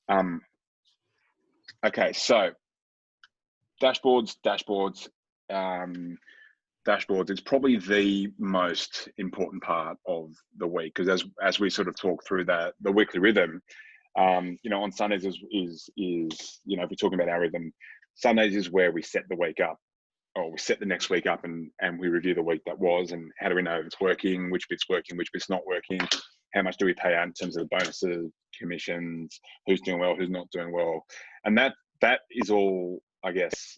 Um, okay, so dashboards. It's probably the most important part of the week, because as we sort of talk through the weekly rhythm, on Sundays is if we're talking about our rhythm, Sundays is where we set the week up, or we set the next week up, and we review the week that was, and how do we know if it's working, which bit's working, which bit's not working, how much do we pay out in terms of the bonuses, commissions, who's doing well, who's not doing well, and that is all, I guess,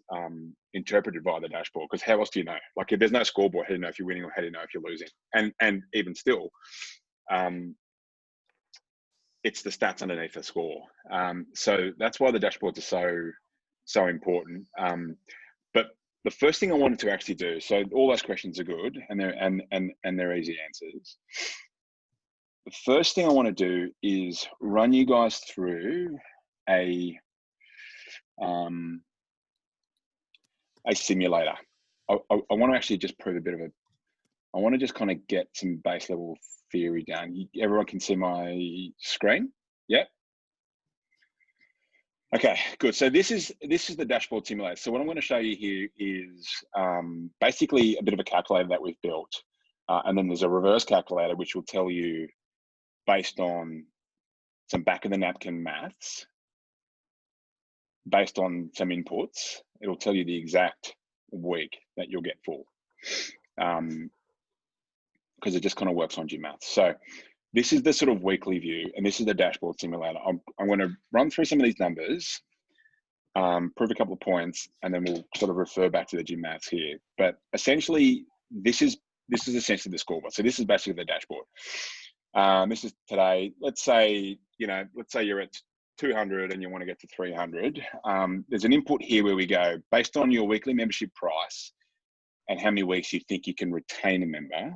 interpreted via the dashboard. Because how else do you know? Like, if there's no scoreboard, how do you know if you're winning, or how do you know if you're losing? And even still, it's the stats underneath the score. So that's why the dashboards are so important. But the first thing I wanted to actually do, so all those questions are good, and they're easy answers. The first thing I want to do is run you guys through a simulator. I want to actually just prove a bit of I want to just kind of get some base level theory down. Everyone can see my screen? Yep. Okay, good. So this is the dashboard simulator. So what I'm going to show you here is basically a bit of a calculator that we've built. And then there's a reverse calculator, which will tell you, based on some back of the napkin maths, based on some inputs, it'll tell you the exact week that you'll get full. Because it just kind of works on GMath. So this is the sort of weekly view, and this is the dashboard simulator. I'm going to run through some of these numbers, prove a couple of points, and then we'll sort of refer back to the GMaths here. But essentially, this is essentially the scoreboard. So this is basically the dashboard. This is today. Let's say you're at 200 and you want to get to 300. There's an input here where we go, based on your weekly membership price and how many weeks you think you can retain a member.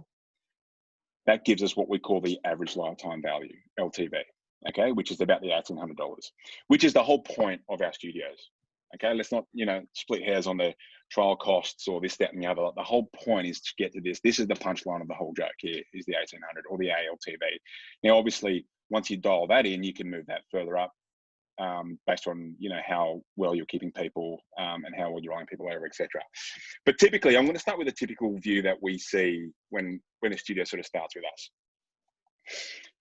That gives us what we call the average lifetime value, LTV, okay, which is about the $1,800, which is the whole point of our studios, okay? Let's not, split hairs on the trial costs or this, that, and the other. The whole point is to get to this. This is the punchline of the whole joke here, is the 1,800 or the ALTV. Now, obviously, once you dial that in, you can move that further up based on, how well you're keeping people and how well you're rolling people over, etc. But typically, I'm going to start with a typical view that we see when a studio sort of starts with us.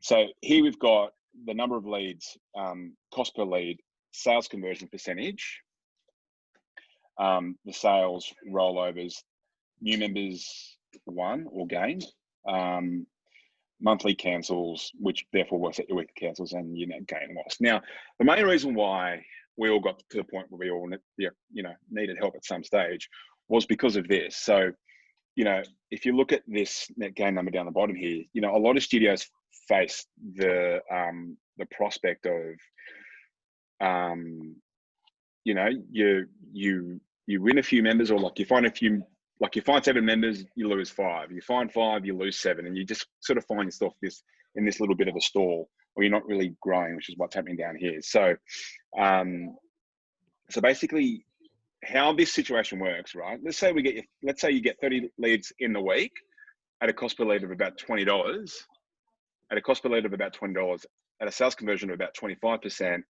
So here we've got the number of leads, cost per lead, sales conversion percentage, the sales rollovers, new members won or gained, monthly cancels, which therefore works at your weekly cancels, and gain loss. Now, the main reason why we all got to the point where we all needed help at some stage was because of this. So, if you look at this net gain number down the bottom here, a lot of studios face the prospect of, you win a few members, or like you find 7 members, you lose 5. You find 5, you lose 7, and you just sort of find yourself in this little bit of a stall, or you're not really growing, which is what's happening down here. So, so basically, how this situation works, right? Let's say you get 30 leads in the week at a cost per lead of about $20. At a cost per lead of about $20, at a sales conversion of about 25%,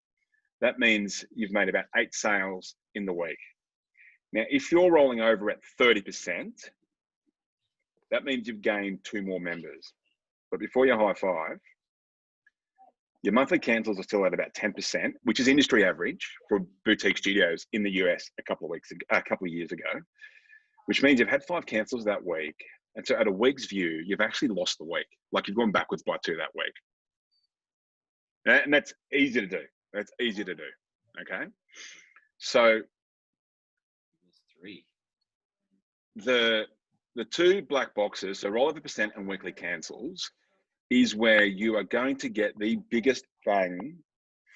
that means you've made about 8 sales in the week. Now, if you're rolling over at 30%, that means you've gained 2 more members. But before you high five, your monthly cancels are still at about 10%, which is industry average for boutique studios in the US a couple of years ago, which means you've had 5 cancels that week. And so at a week's view, you've actually lost the week. Like, you've gone backwards by 2 that week. And that's easy to do. Okay? So the 2 black boxes, so rollover percent and weekly cancels, is where you are going to get the biggest bang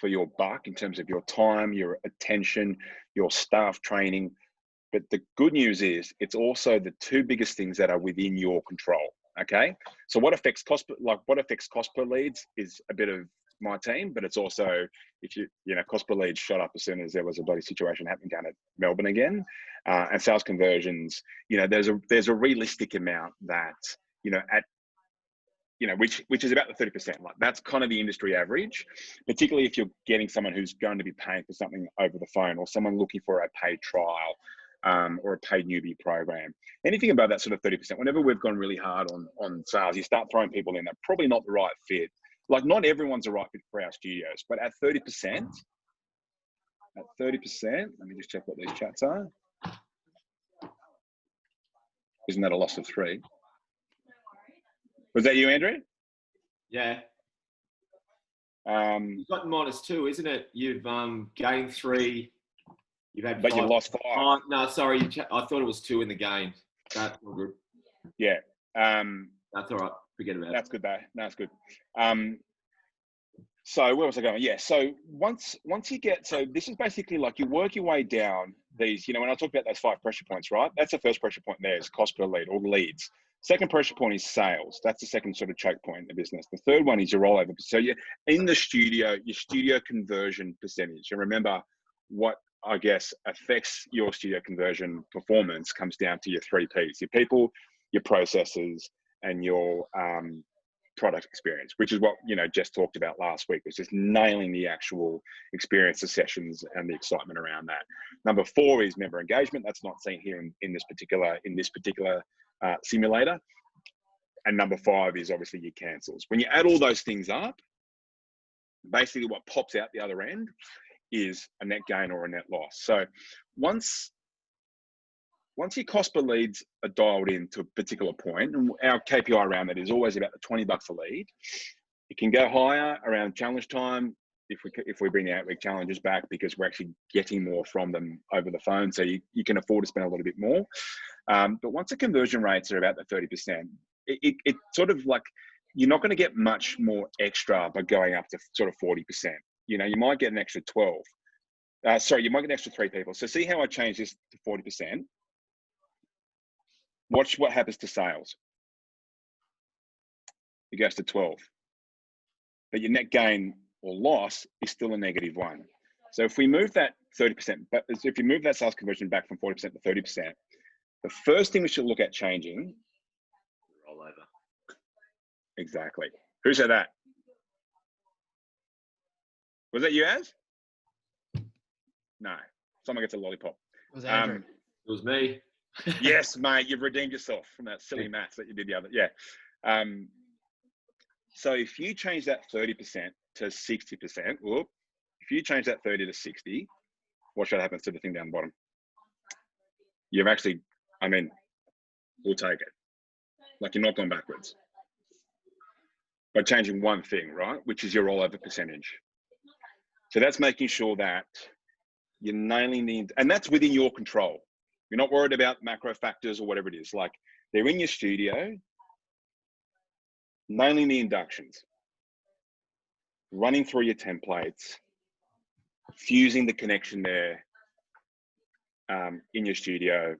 for your buck in terms of your time, your attention, your staff training. But the good news is it's also the 2 biggest things that are within your control. Okay. So what affects cost per leads is a bit of my team, but it's also, if cost per lead shot up as soon as there was a bloody situation happening down at Melbourne again, and sales conversions, there's a realistic amount that, which is about the 30%. Like that's kind of the industry average, particularly if you're getting someone who's going to be paying for something over the phone, or someone looking for a paid trial, or a paid newbie program. Anything above that sort of 30%, whenever we've gone really hard on sales, you start throwing people in that probably not the right fit. Like not everyone's a right fit for our studios, but at 30%, let me just check what these chats are. Isn't that a loss of 3? Was that you, Andrew? Yeah. You've got -2, isn't it? You've gained 3. You've had but 5. you've lost 5. Oh, no, sorry. I thought it was 2 in the game. That's all good. Yeah. That's all right. Forget about it. That's good though. No, it's good. So where was I going? Yeah. So once you get, so this is basically like you work your way down these, when I talk about those 5 pressure points, right? That's the first pressure point there is cost per lead or leads. Second pressure point is sales. That's the second sort of choke point in the business. The third one is your rollover. So you're in the studio, your studio conversion percentage. And remember, what I guess affects your studio conversion performance comes down to your 3 Ps: your people, your processes, and your product experience, which is what Jess talked about last week. Was just nailing the actual experience, the sessions, and the excitement around that. Number 4 is member engagement. That's not seen here in this particular simulator. And number 5 is obviously your cancels. When you add all those things up, basically what pops out the other end is a net gain or a net loss. So once your cost per leads are dialed in to a particular point, and our KPI around that is always about the $20 a lead. It can go higher around challenge time if we bring the 8-week challenges back, because we're actually getting more from them over the phone. So you can afford to spend a little bit more. But once the conversion rates are about the 30%, it sort of like, you're not going to get much more extra by going up to sort of 40%. You might get an extra 12. You might get an extra 3 people. So see how I change this to 40%. Watch what happens to sales. It goes to 12. But your net gain or loss is still a -1. So if we move that 30%, but if you move that sales conversion back from 40% to 30%, the first thing we should look at changing. Rollover. Exactly. Who said that? Was that you, Az? No. Someone gets a lollipop. It was Andrew. It was me. Yes, mate. You've redeemed yourself from that silly maths that you did the other. Yeah. So if you change that 30% to 60%, if you change that 30 to 60, watch what happens to the thing down the bottom. You've actually, we'll take it. Like, you're not going backwards by changing one thing, right? Which is your rollover percentage. So that's making sure that you're nailing and that's within your control. You're not worried about macro factors or whatever it is. Like, they're in your studio, nailing the inductions, running through your templates, fusing the connection there in your studio,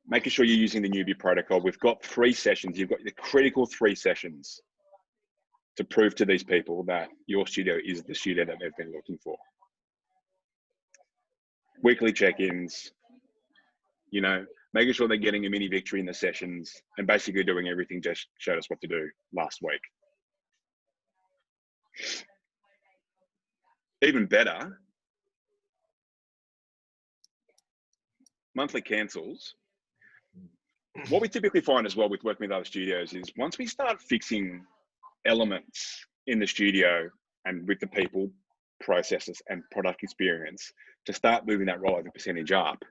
making sure you're using the newbie protocol. We've got 3 sessions. You've got the critical 3 sessions to prove to these people that your studio is the studio that they've been looking for. Weekly check-ins, making sure they're getting a mini victory in the sessions, and basically doing everything Jess showed us what to do last week. Even better, monthly cancels. What we typically find as well with working with other studios is once we start fixing elements in the studio and with the people, processes, and product experience to start moving that rollover percentage up,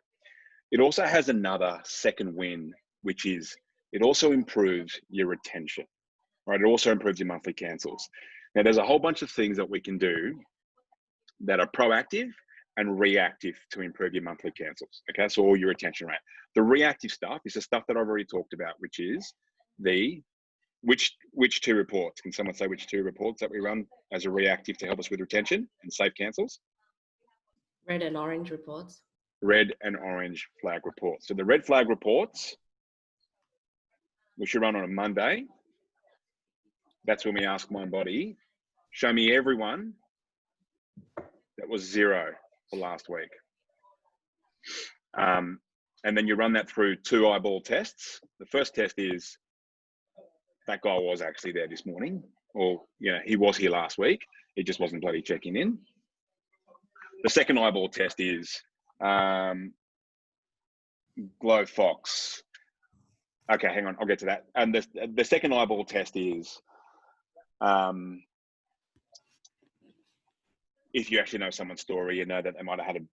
it also has another second win, which is it also improves your retention, right? It also improves your monthly cancels. Now, there's a whole bunch of things that we can do that are proactive and reactive to improve your monthly cancels. Okay, so all your retention rate. The reactive stuff is the stuff that I've already talked about, which is which 2 reports? Can someone say which 2 reports that we run as a reactive to help us with retention and save cancels? Red and orange reports. Red and orange flag reports. So the red flag reports, we should run on a Monday. That's when we ask MindBody, show me everyone that was 0 for last week. And then you run that through 2 eyeball tests. The first test is, that guy was actually there this morning, or, you know, he was here last week. He just wasn't bloody checking in. The second eyeball test is Glow Fox. Okay, hang on, I'll get to that. And the second eyeball test is if you actually know someone's story, you know that they might have had a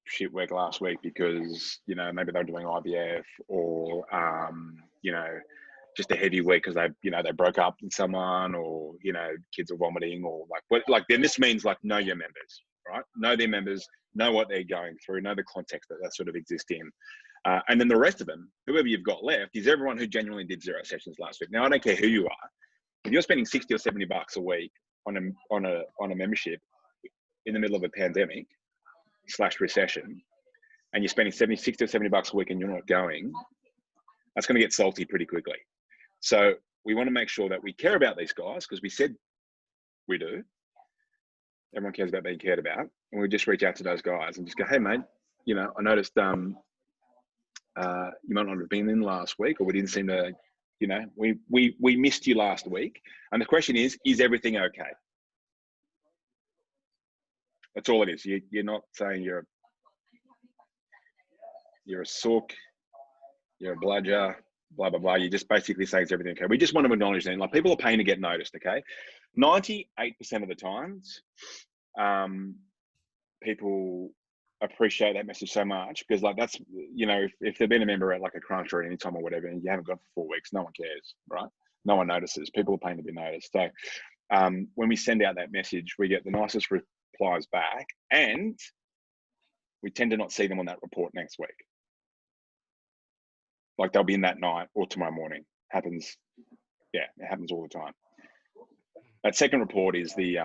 shit week last week because, you know, maybe they were doing IVF, or you know, just a heavy week because they, you know, they broke up with someone, or, you know, kids are vomiting, or then this means like know your members, right? Know their members, know what they're going through, know the context that sort of exists in. And then the rest of them, whoever you've got left, is everyone who genuinely did 0 sessions last week. Now, I don't care who you are. If you're spending 60 or 70 bucks a week on a membership in the middle of a pandemic / recession, and you're spending 60 or 70 bucks a week and you're not going, that's going to get salty pretty quickly. So we want to make sure that we care about these guys, because we said we do. Everyone cares about being cared about. And we just reach out to those guys and just go, hey, mate, you know, I noticed you might not have been in last week, or we didn't seem to, you know, we missed you last week. And the question is everything okay? That's all it is. You're not saying you're a sook, you're a bludger, blah, blah, blah. You're just basically saying it's everything okay. We just want to acknowledge that. Like, people are paying to get noticed, okay? 98% of the times, people appreciate that message so much, because, like, that's, you know, if they've been a member at like a crunch or any time or whatever, and you haven't gone for 4 weeks, no one cares, right? No one notices. People are paying to be noticed. So when we send out that message, we get the nicest replies back, and we tend to not see them on that report next week. Like, they'll be in that night or tomorrow morning. Happens. Yeah, it happens all the time. That second report is the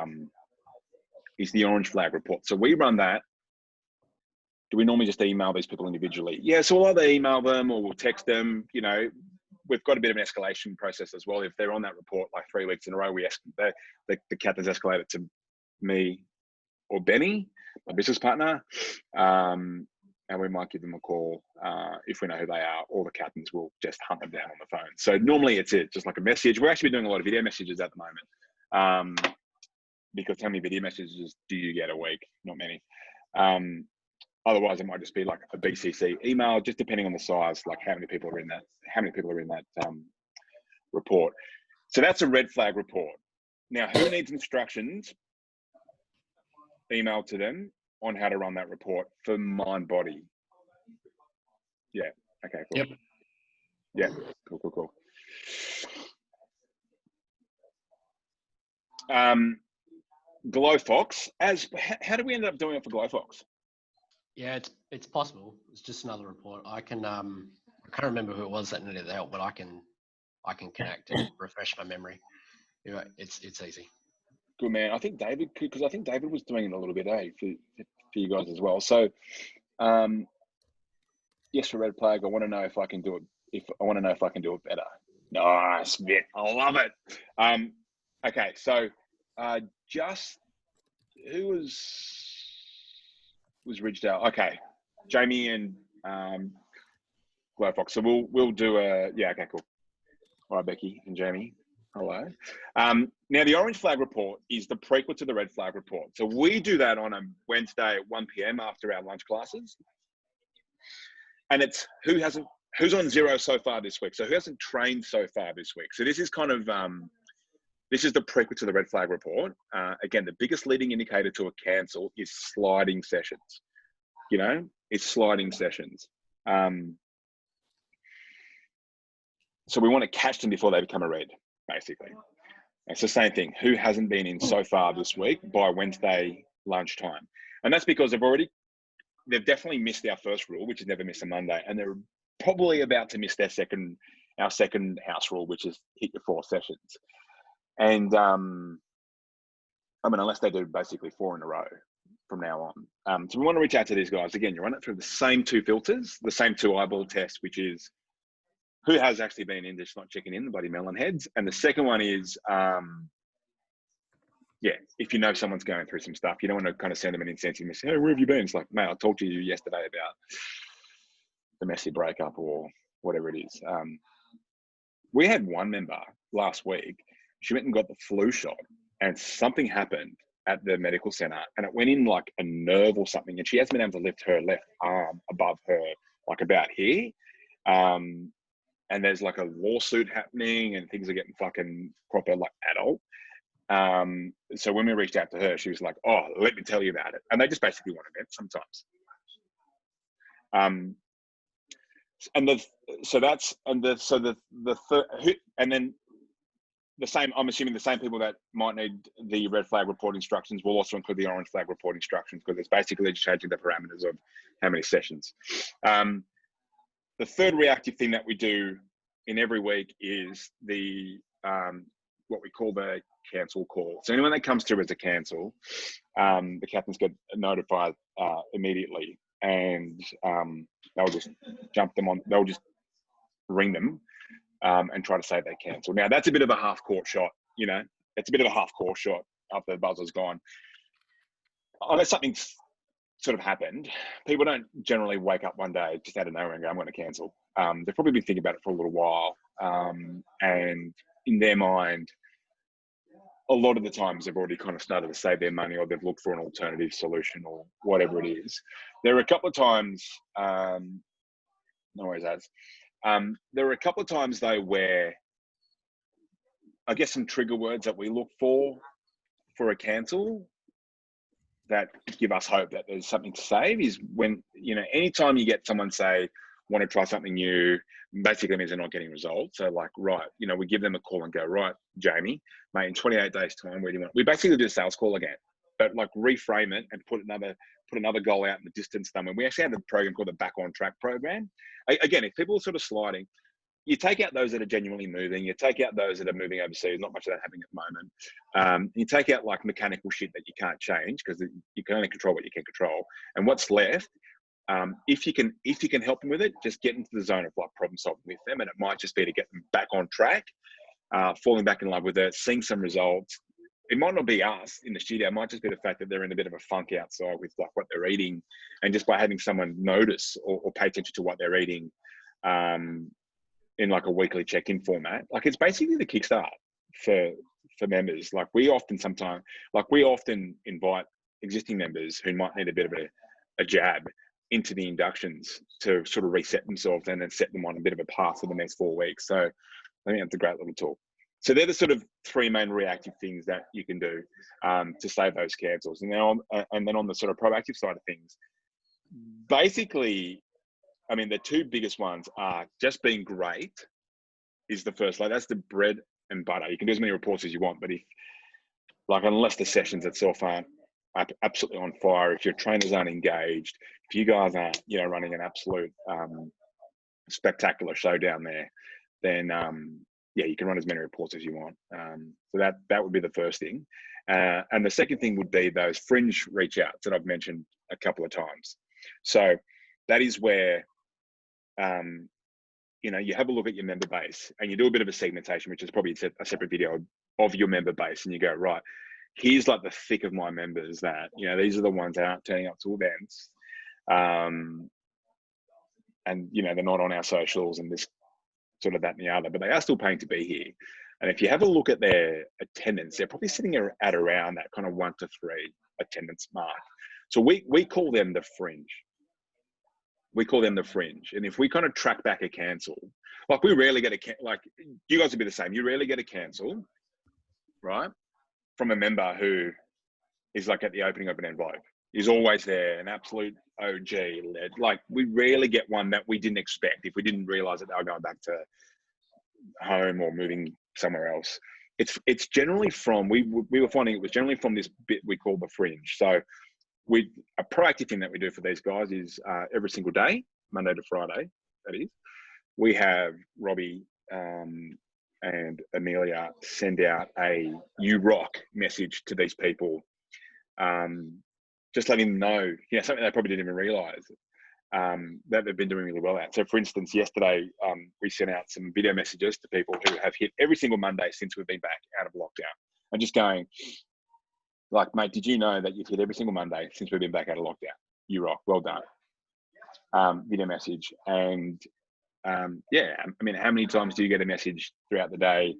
orange flag report. So we run that. Do we normally just email these people individually? Yeah, so we'll either email them or we'll text them. You know, we've got a bit of an escalation process as well. If they're on that report like 3 weeks in a row, the captain's escalated to me or Benny, my business partner, and we might give them a call if we know who they are, or the captains will just hunt them down on the phone. So normally it's just like a message. We're actually doing a lot of video messages at the moment, because how many video messages do you get a week? Not many. Otherwise, it might just be like a BCC email, just depending on the size, like how many people are in that report. So that's a red flag report. Now, who needs instructions emailed to them on how to run that report for mind body? Yeah. Okay, cool. Yep. Yeah, cool. Glow Fox, how did we end up doing it for Glow Fox? Yeah, it's possible. It's just another report. I can't remember who it was that needed the help, but I can connect and refresh my memory. You know, it's easy. Good man. I think David was doing it a little bit, for you guys as well. So, yes, for red flag, I want to know if I can do it. I want to know if I can do it better. Nice bit. I love it. Okay, so just who was Ridgedale? Okay, Jamie and Glow Fox. So we'll do okay, cool. All right, Becky and Jamie. Hello. Now, the orange flag report is the prequel to the red flag report. So we do that on a Wednesday at 1 p.m. after our lunch classes. And it's who's on 0 so far this week. So who hasn't trained so far this week. So this is kind of, this is the prequel to the red flag report. Again, the biggest leading indicator to a cancel is sliding sessions. You know, it's sliding sessions. So we want to catch them before they become a red, basically. It's the same thing. Who hasn't been in so far this week by Wednesday lunchtime? And that's because they've definitely missed our first rule, which is never miss a Monday. And they're probably about to miss our second house rule, which is hit your 4 sessions. And I mean, unless they do basically 4 in a row from now on. So we want to reach out to these guys. Again, you run it through the same 2 filters, the same 2 eyeball tests, which is who has actually been in, just not checking in, the bloody melon heads. And the second one is, if you know someone's going through some stuff, you don't want to kind of send them an insensitive message. Hey, where have you been? It's like, mate, I talked to you yesterday about the messy breakup or whatever it is. we had one member last week. She went and got the flu shot, and something happened at the medical center, and it went in like a nerve or something, and she hasn't been able to lift her left arm above her, like about here. And there's like a lawsuit happening, and things are getting fucking proper like adult. So when we reached out to her, she was like, "Oh, let me tell you about it." And they just basically want to vent sometimes. And then the same, I'm assuming the same people that might need the red flag report instructions will also include the orange flag report instructions, because it's basically just changing the parameters of how many sessions. The third reactive thing that we do in every week is the what we call the cancel call. So anyone that comes through as a cancel, the captains get notified immediately, and they'll just jump them on. They'll just ring them and try to say they cancel. Now that's a bit of a half-court shot. You know, it's a bit of a half-court shot after the buzzer's gone. Unless something's sort of happened, people don't generally wake up one day just out of nowhere and go, "I'm going to cancel." They've probably been thinking about it for a little while, and in their mind, a lot of the times they've already kind of started to save their money, or they've looked for an alternative solution, or whatever it is. There are a couple of times, no worries, Az. There are a couple of times though where I guess some trigger words that we look for a cancel that give us hope that there's something to save is when, you know, anytime you get someone say, want to try something new, basically means they're not getting results. So like, right, you know, we give them a call and go, right, Jamie, mate, in 28 days time, where do you want? We basically do a sales call again, but like reframe it and put another goal out in the distance somewhere. We actually have a program called the Back on Track program. Again, if people are sort of sliding, you take out those that are genuinely moving, you take out those that are moving overseas, not much of that happening at the moment. You take out like mechanical shit that you can't change, because you can only control what you can control. And what's left, if you can help them with it, just get into the zone of like problem solving with them. And it might just be to get them back on track, falling back in love with it, seeing some results. It might not be us in the studio. It might just be the fact that they're in a bit of a funk outside with like what they're eating. And just by having someone notice or pay attention to what they're eating, in like a weekly check-in format, like it's basically the kickstart for members. Like we often invite existing members who might need a bit of a jab into the inductions to sort of reset themselves and then set them on a bit of a path for the next 4 weeks. So I think that's a great little talk. So they're the sort of 3 main reactive things that you can do to save those cancels. And then on the sort of proactive side of things, basically, I mean, the 2 biggest ones are just being great is the first. Like that's the bread and butter. You can do as many reports as you want, but unless the sessions itself aren't absolutely on fire, if your trainers aren't engaged, if you guys aren't, you know, running an absolute spectacular show down there, then yeah, you can run as many reports as you want. So that would be the first thing. And the second thing would be those fringe reach outs that I've mentioned a couple of times. So that is where, you know, you have a look at your member base and you do a bit of a segmentation, which is probably a separate video of your member base. And you go, right, here's like the thick of my members that, you know, these are the ones that aren't turning up to events. And, you know, they're not on our socials and this sort of that and the other, but they are still paying to be here. And if you have a look at their attendance, they're probably sitting at around that kind of 1 to 3 attendance mark. So we call them the fringe. We call them the fringe. And if we kind of track back a cancel, like we rarely get like you guys would be the same. You rarely get a cancel, right? From a member who is like at the opening of an envelope. He's always there, an absolute OG led. Like we rarely get one that we didn't expect if we didn't realize that they were going back to home or moving somewhere else. It's generally from, we were finding it was generally from this bit we call the fringe. So a proactive thing that we do for these guys is every single day, Monday to Friday, that is, we have Robbie and Amelia send out a "You Rock" message to these people, just letting them know, you know, something they probably didn't even realize that they've been doing really well at. So for instance, yesterday, we sent out some video messages to people who have hit every single Monday since we've been back out of lockdown, and just going, like, mate, did you know that you've hit every single Monday since we've been back out of lockdown? You rock, well done. Video message. And yeah, I mean, how many times do you get a message throughout the day?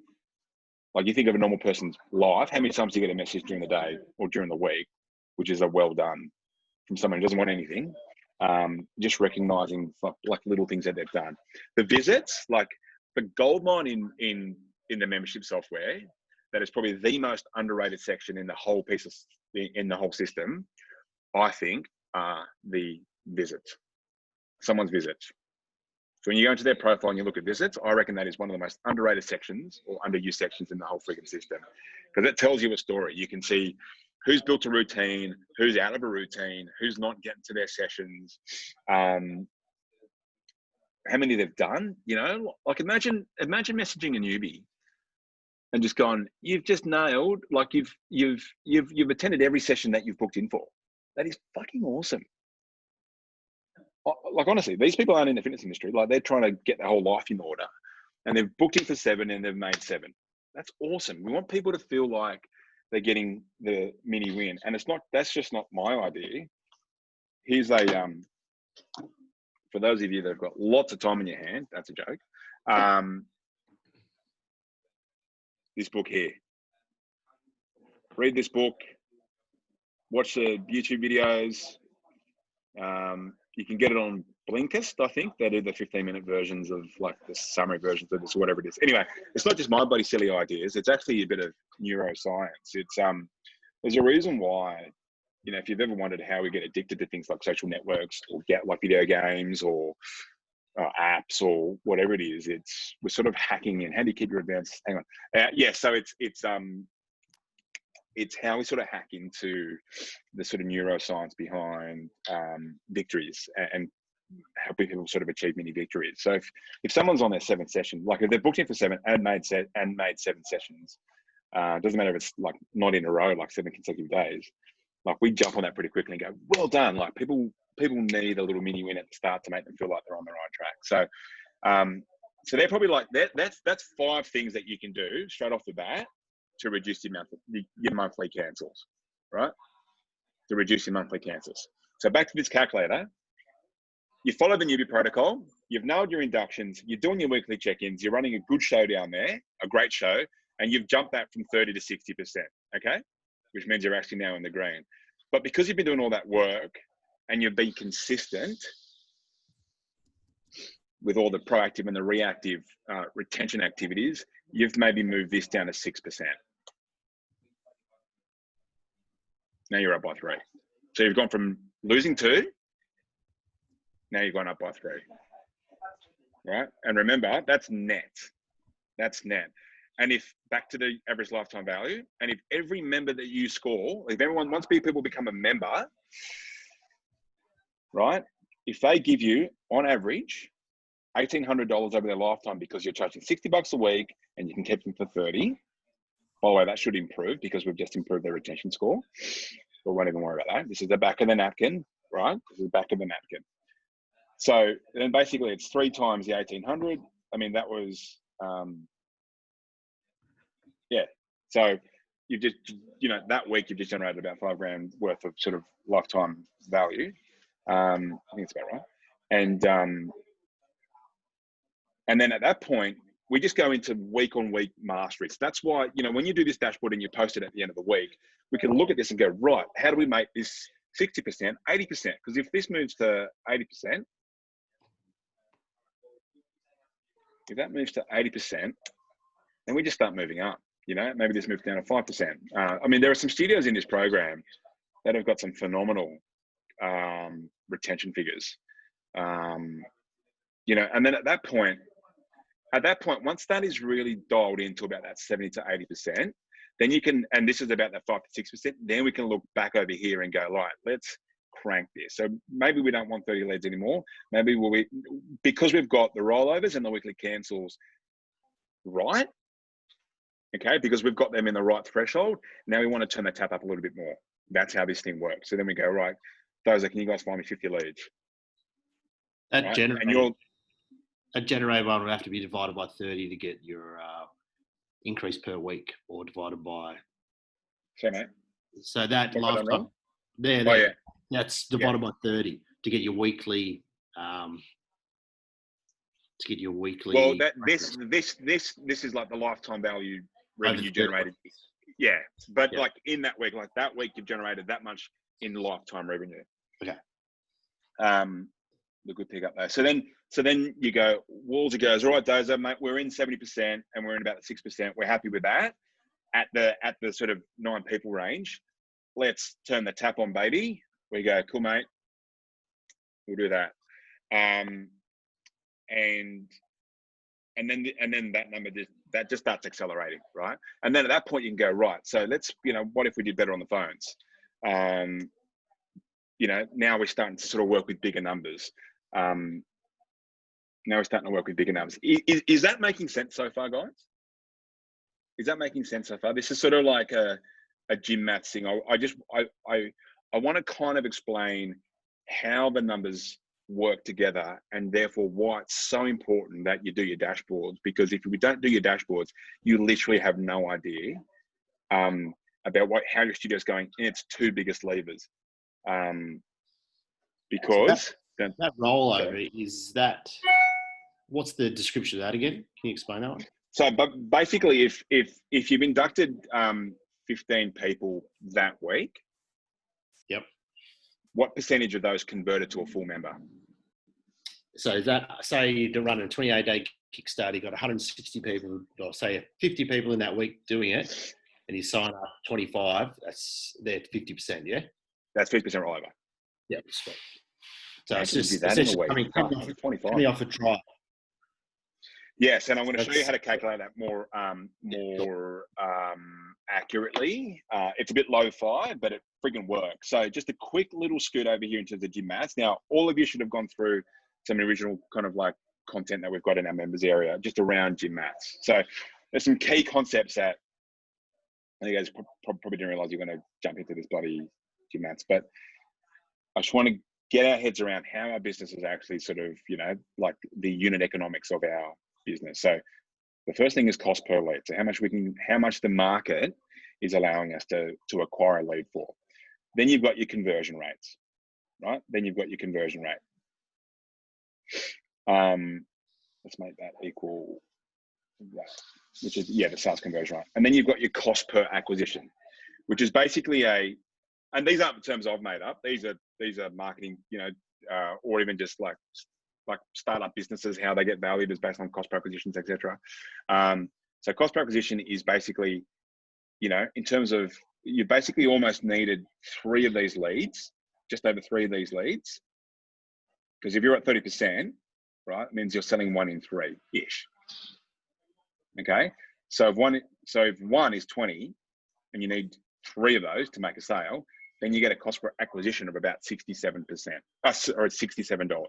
Like, you think of a normal person's life, how many times do you get a message during the day or during the week, which is a well done from someone who doesn't want anything? Just recognizing like little things that they've done. The visits, like the goldmine in the membership software, that is probably the most underrated section in the whole in the whole system, I think, are the visits. Someone's visits. So when you go into their profile and you look at visits, I reckon that is one of the most underrated sections or underused sections in the whole freaking system, because it tells you a story. You can see who's built a routine, who's out of a routine, who's not getting to their sessions, how many they've done. You know, like imagine messaging a newbie and just gone, you've just nailed, like you've attended every session that you've booked in for. That is fucking awesome. Like, honestly, these people aren't in the fitness industry. Like, they're trying to get their whole life in order, and they've booked in for 7 and they've made 7. That's awesome. We want people to feel like they're getting the mini win. And that's just not my idea. Here's a, for those of you that have got lots of time in your hand, that's a joke. This book here. Read this book, watch the YouTube videos. You can get it on Blinkist, I think. They do the 15-minute versions of like the summary versions of this or whatever it is. Anyway, it's not just my bloody silly ideas. It's actually a bit of neuroscience. It's there's a reason why, you know, if you've ever wondered how we get addicted to things like social networks or get like video games or apps or whatever it is, we're sort of hacking in. How do you keep your advanced? Hang on. Yeah, so it's how we sort of hack into the sort of neuroscience behind victories and helping people sort of achieve mini victories. So if someone's on their 7th session, like if they're booked in for 7 and made 7 sessions, doesn't matter if it's like not in a row, like 7 consecutive days, like we jump on that pretty quickly and go, well done. Like people need a little mini win at the start to make them feel like they're on the right track. So they're probably like that's 5 things that you can do straight off the bat to reduce your monthly cancels, right? To reduce your monthly cancels. So back to this calculator, you follow the newbie protocol, you've nailed your inductions, you're doing your weekly check-ins, you're running a good show down there, a great show, and you've jumped that from 30 to 60%, okay? Which means you're actually now in the green. But because you've been doing all that work and you've been consistent with all the proactive and the reactive retention activities, you've maybe moved this down to 6%. Now you're up by 3. So you've gone from losing 2, now you've gone up by 3, right? And remember, that's net. That's net. And if back to the average lifetime value, and if every member that you score, if once people become a member, right? If they give you on average $1,800 over their lifetime because you're charging $60 a week and you can keep them for 30. By the way, that should improve because we've just improved their retention score. We won't even worry about that. This is the back of the napkin, right? This is the back of the napkin. So then basically it's 3 times the 1,800. I mean, that was, yeah. So you've just, you know, that week you've just generated about $5,000 worth of sort of lifetime value. I think it's about right. And then at that point, we just go into week-on-week mastery. So that's why, you know, when you do this dashboard and you post it at the end of the week, we can look at this and go, right, how do we make this 60%, 80%? Because if this moves to 80%, if that moves to 80%, then we just start moving up. You know, maybe this moves down to 5%. I mean, there are some studios in this program that have got some phenomenal retention figures. You know, and then at that point, once that is really dialed into about that 70 to 80%, then you can, and this is about that 5 to 6%, then we can look back over here and go, right, let's crank this. So maybe we don't want 30 leads anymore. Maybe because we've got the rollovers and the weekly cancels right, okay, because we've got them in the right threshold, now we want to turn the tap up a little bit more. That's how this thing works. So then we go, right, Doza, can you guys find me 50 leads? That right? generator one would have to be divided by 30 to get your increase per week, or divided by. Sorry, mate. So that lifetime, that's divided by 30 to get your weekly, to to get your weekly. Well, this is like the lifetime value revenue generated. Yeah, but like in that week, like that week, you've generated that much in lifetime revenue. Okay. The good pick up there. So then you go, Wallsy goes, all right, Doza, mate, we're in 70% and we're in about 6%. We're happy with that at the sort of 9 people range. Let's turn the tap on, baby. We go, cool, mate. We'll do that. And then that number just starts accelerating, right? And then at that point you can go, right, so let's, what if we did better on the phones? Now we're starting to sort of work with bigger numbers. Is that making sense so far, guys? Is that making sense so far? This is sort of like a gym maths thing. I want to kind of explain how the numbers work together, and therefore why it's so important that you do your dashboards, because if you don't do your dashboards, you literally have no idea about how your studio's going in its 2 biggest levers. Because so that rollover is that. What's the description of that again? Can you explain that one? So, but basically, if you've inducted 15 people that week, yep, what percentage of those converted to a full member? So that, say you're running a 28-day Kickstarter, you got 160 people, or say 50 people in that week doing it, and you sign up 25. They're 50%, yeah. That's 50% rollover. Yeah, sweet. So it's just that in a week. Coming off a trial. Yes, and I'm going to show you how to calculate that more accurately. It's a bit lo-fi, but it freaking works. So just a quick little scoot over here into the gym maths. Now, all of you should have gone through some original kind of like content that we've got in our members area, just around gym maths. So there's some key concepts that I think you guys probably didn't realize you're going to jump into this bloody gym maths, but I just want to get our heads around how our business is actually sort of, like the unit economics of our business. So the first thing is cost per lead. So how much the market is allowing us to acquire a lead for. Then you've got your conversion rates, right? Let's make that equal that, which is, the sales conversion rate. And then you've got your cost per acquisition, which is basically and these aren't the terms I've made up. These are marketing, or even just like startup businesses, how they get valued is based on cost per acquisitions, etc. So cost per acquisition is basically, in terms of, you basically almost needed 3 of these leads, just over 3 of these leads, because if you're at 30%, right, it means you're selling 1 in 3-ish. Okay, so if one is 20, and you need 3 of those to make a sale, then you get a cost per acquisition of about 67%, or $67.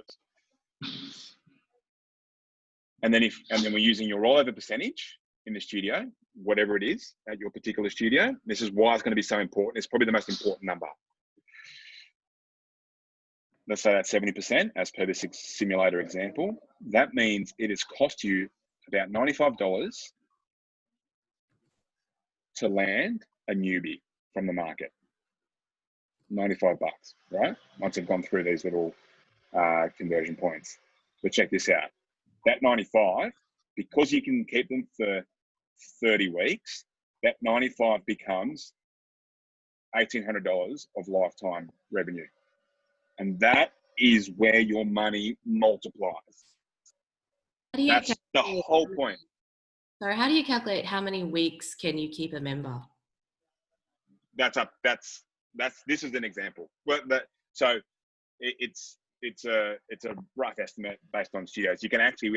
And then we're using your rollover percentage in the studio, whatever it is at your particular studio. This is why it's going to be so important. It's probably the most important number. Let's say that's 70%, as per this simulator example. That means it has cost you about $95 to land a newbie from the market. $95, right? Once you've gone through these little conversion points. So check this out. That 95, because you can keep them for 30 weeks, that 95 becomes $1,800 of lifetime revenue. And that is where your money multiplies. That's the whole point. So how do you calculate how many weeks can you keep a member? This is an example. Well, so it's a rough estimate based on studios. You can actually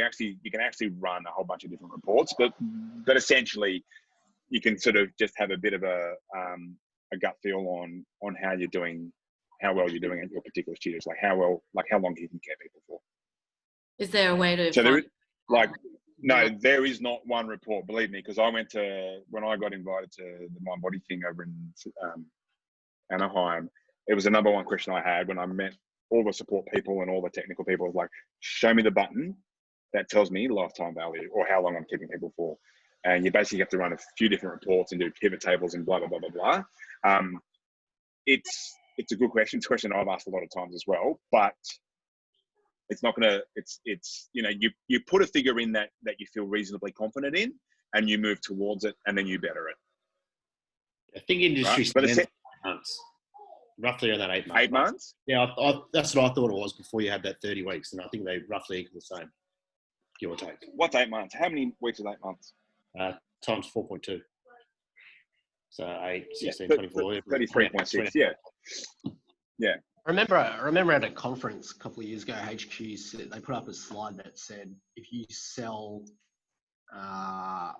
run a whole bunch of different reports, but essentially you can sort of just have a bit of a gut feel on how you're doing, how well you're doing at your particular studios, like how long you can get people for. Is there a way to? So no, there is not one report, believe me, because when I got invited to the Mind Body thing over in Anaheim, it was the number one question I had when I met all the support people and all the technical people. It was like, show me the button that tells me lifetime value or how long I'm keeping people for. And you basically have to run a few different reports and do pivot tables and blah, blah, blah, blah, blah. It's a good question. It's a question I've asked a lot of times as well, but It's not going to, it's, you know, you put a figure in that you feel reasonably confident in, and you move towards it, and then you better it. I think industry Right? But stands 8 months, roughly around that 8 months. 8 months? Yeah, that's what I thought it was before you had that 30 weeks, and I think they roughly equal the same, give or take. What's 8 months? How many weeks is 8 months? Times 4.2. So 8, 16, Yeah, 24. 33.6, yeah. Yeah. I remember at a conference a couple of years ago, HQ said, they put up a slide that said if you sell a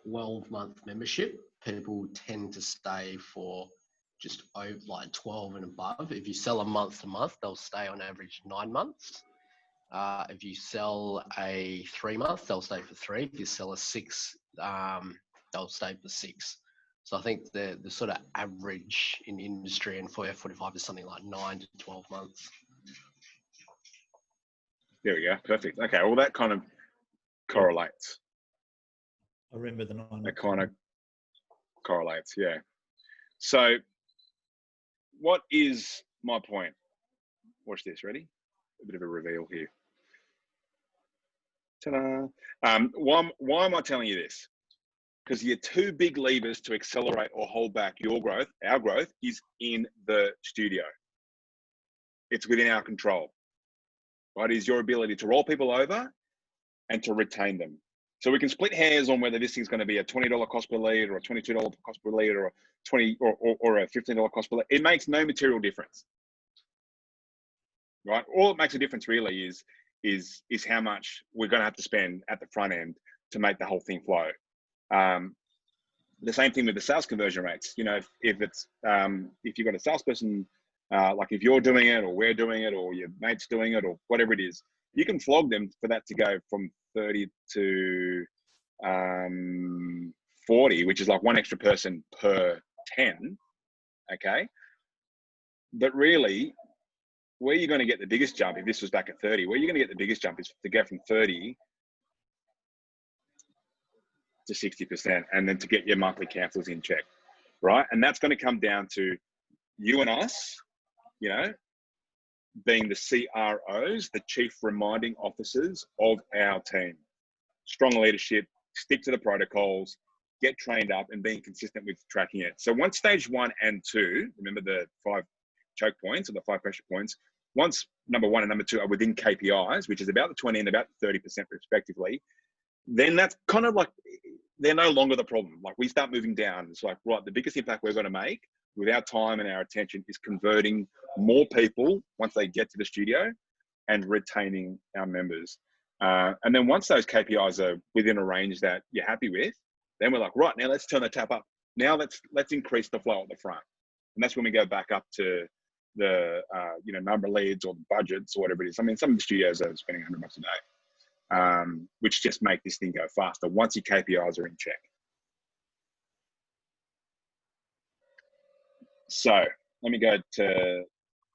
12-month membership, people tend to stay for just over like 12 and above. If you sell a month to month, they'll stay on average 9 months. If you sell a 3 month, they'll stay for 3. If you sell a 6, they'll stay for 6. So I think the sort of average in the industry in 4F45 is something like 9 to 12 months. There we go. Perfect. Okay. Well, that kind of correlates. I remember the 9. That kind of correlates. Yeah. So what is my point? Watch this. Ready? A bit of a reveal here. Ta-da. Why am I telling you this? Because your 2 big levers to accelerate or hold back your growth, our growth, is in the studio. It's within our control. Right? It is your ability to roll people over and to retain them. So we can split hairs on whether this thing's going to be a $20 cost per lead or a $22 cost per lead or a $20 or a $15 cost per lead. It makes no material difference. Right? All it makes a difference really is how much we're going to have to spend at the front end to make the whole thing flow. The same thing with the sales conversion rates. You know, if it's if you've got a salesperson, like if you're doing it or we're doing it or your mate's doing it or whatever it is, you can flog them for that to go from 30 to 40, which is like 1 extra person per 10. Okay, but really, where you're going to get the biggest jump, if this was back at 30, where you're going to get the biggest jump is to go from 30 to 60%, and then to get your monthly cancels in check, right? And that's going to come down to you and us, you know, being the CROs, the chief reminding officers of our team. Strong leadership, stick to the protocols, get trained up, and being consistent with tracking it. So once stage 1 and 2, remember the 5 choke points or the 5 pressure points, once number 1 and number 2 are within KPIs, which is about the 20 and about the 30% respectively, then that's kind of like, they're no longer the problem. Like we start moving down. It's like, right, the biggest impact we're going to make with our time and our attention is converting more people once they get to the studio and retaining our members. And then once those KPIs are within a range that you're happy with, then we're like, right, now let's turn the tap up. Now let's increase the flow at the front. And that's when we go back up to the you know, number of leads or the budgets or whatever it is. I mean, some of the studios are spending $100 a day, which just make this thing go faster once your KPIs are in check. So let me go to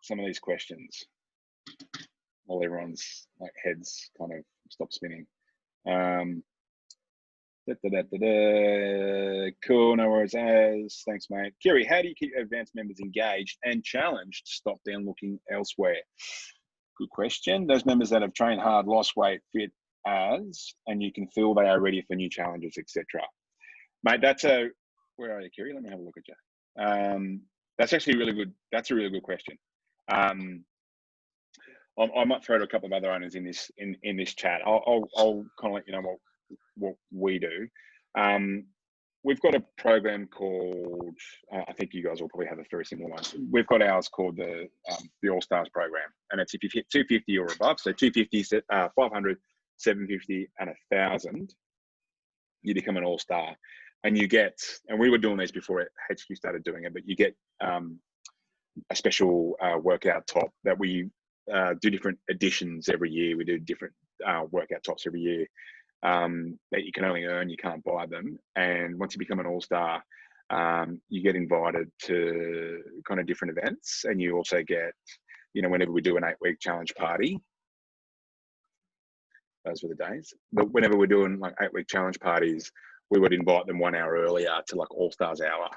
some of these questions while everyone's like heads kind of stop spinning. Cool, no worries. Thanks, mate. Kiri, how do you keep advanced members engaged and challenged to stop them looking elsewhere? Good question. Those members that have trained hard, lost weight, fit as, and you can feel they are ready for new challenges, etc. Mate, where are you, Kiri? Let me have a look at you. That's actually really good. That's a really good question. I might throw to a couple of other owners in this chat. I'll kind of let you know what we do. We've got a program called, I think you guys will probably have a very similar one. We've got ours called the All Stars program, and it's if you hit 250 or above, so 250, 500, 750, and 1,000, you become an All Star. And you get, and we were doing these before HQ started doing it, but you get a special workout top that we do different editions every year. We do different workout tops every year that you can only earn, you can't buy them. And once you become an All-Star, you get invited to kind of different events. And you also get, you know, whenever we do an 8-week challenge party, those were the days, but whenever we're doing like 8-week challenge parties, we would invite them 1 hour earlier to like All Stars Hour.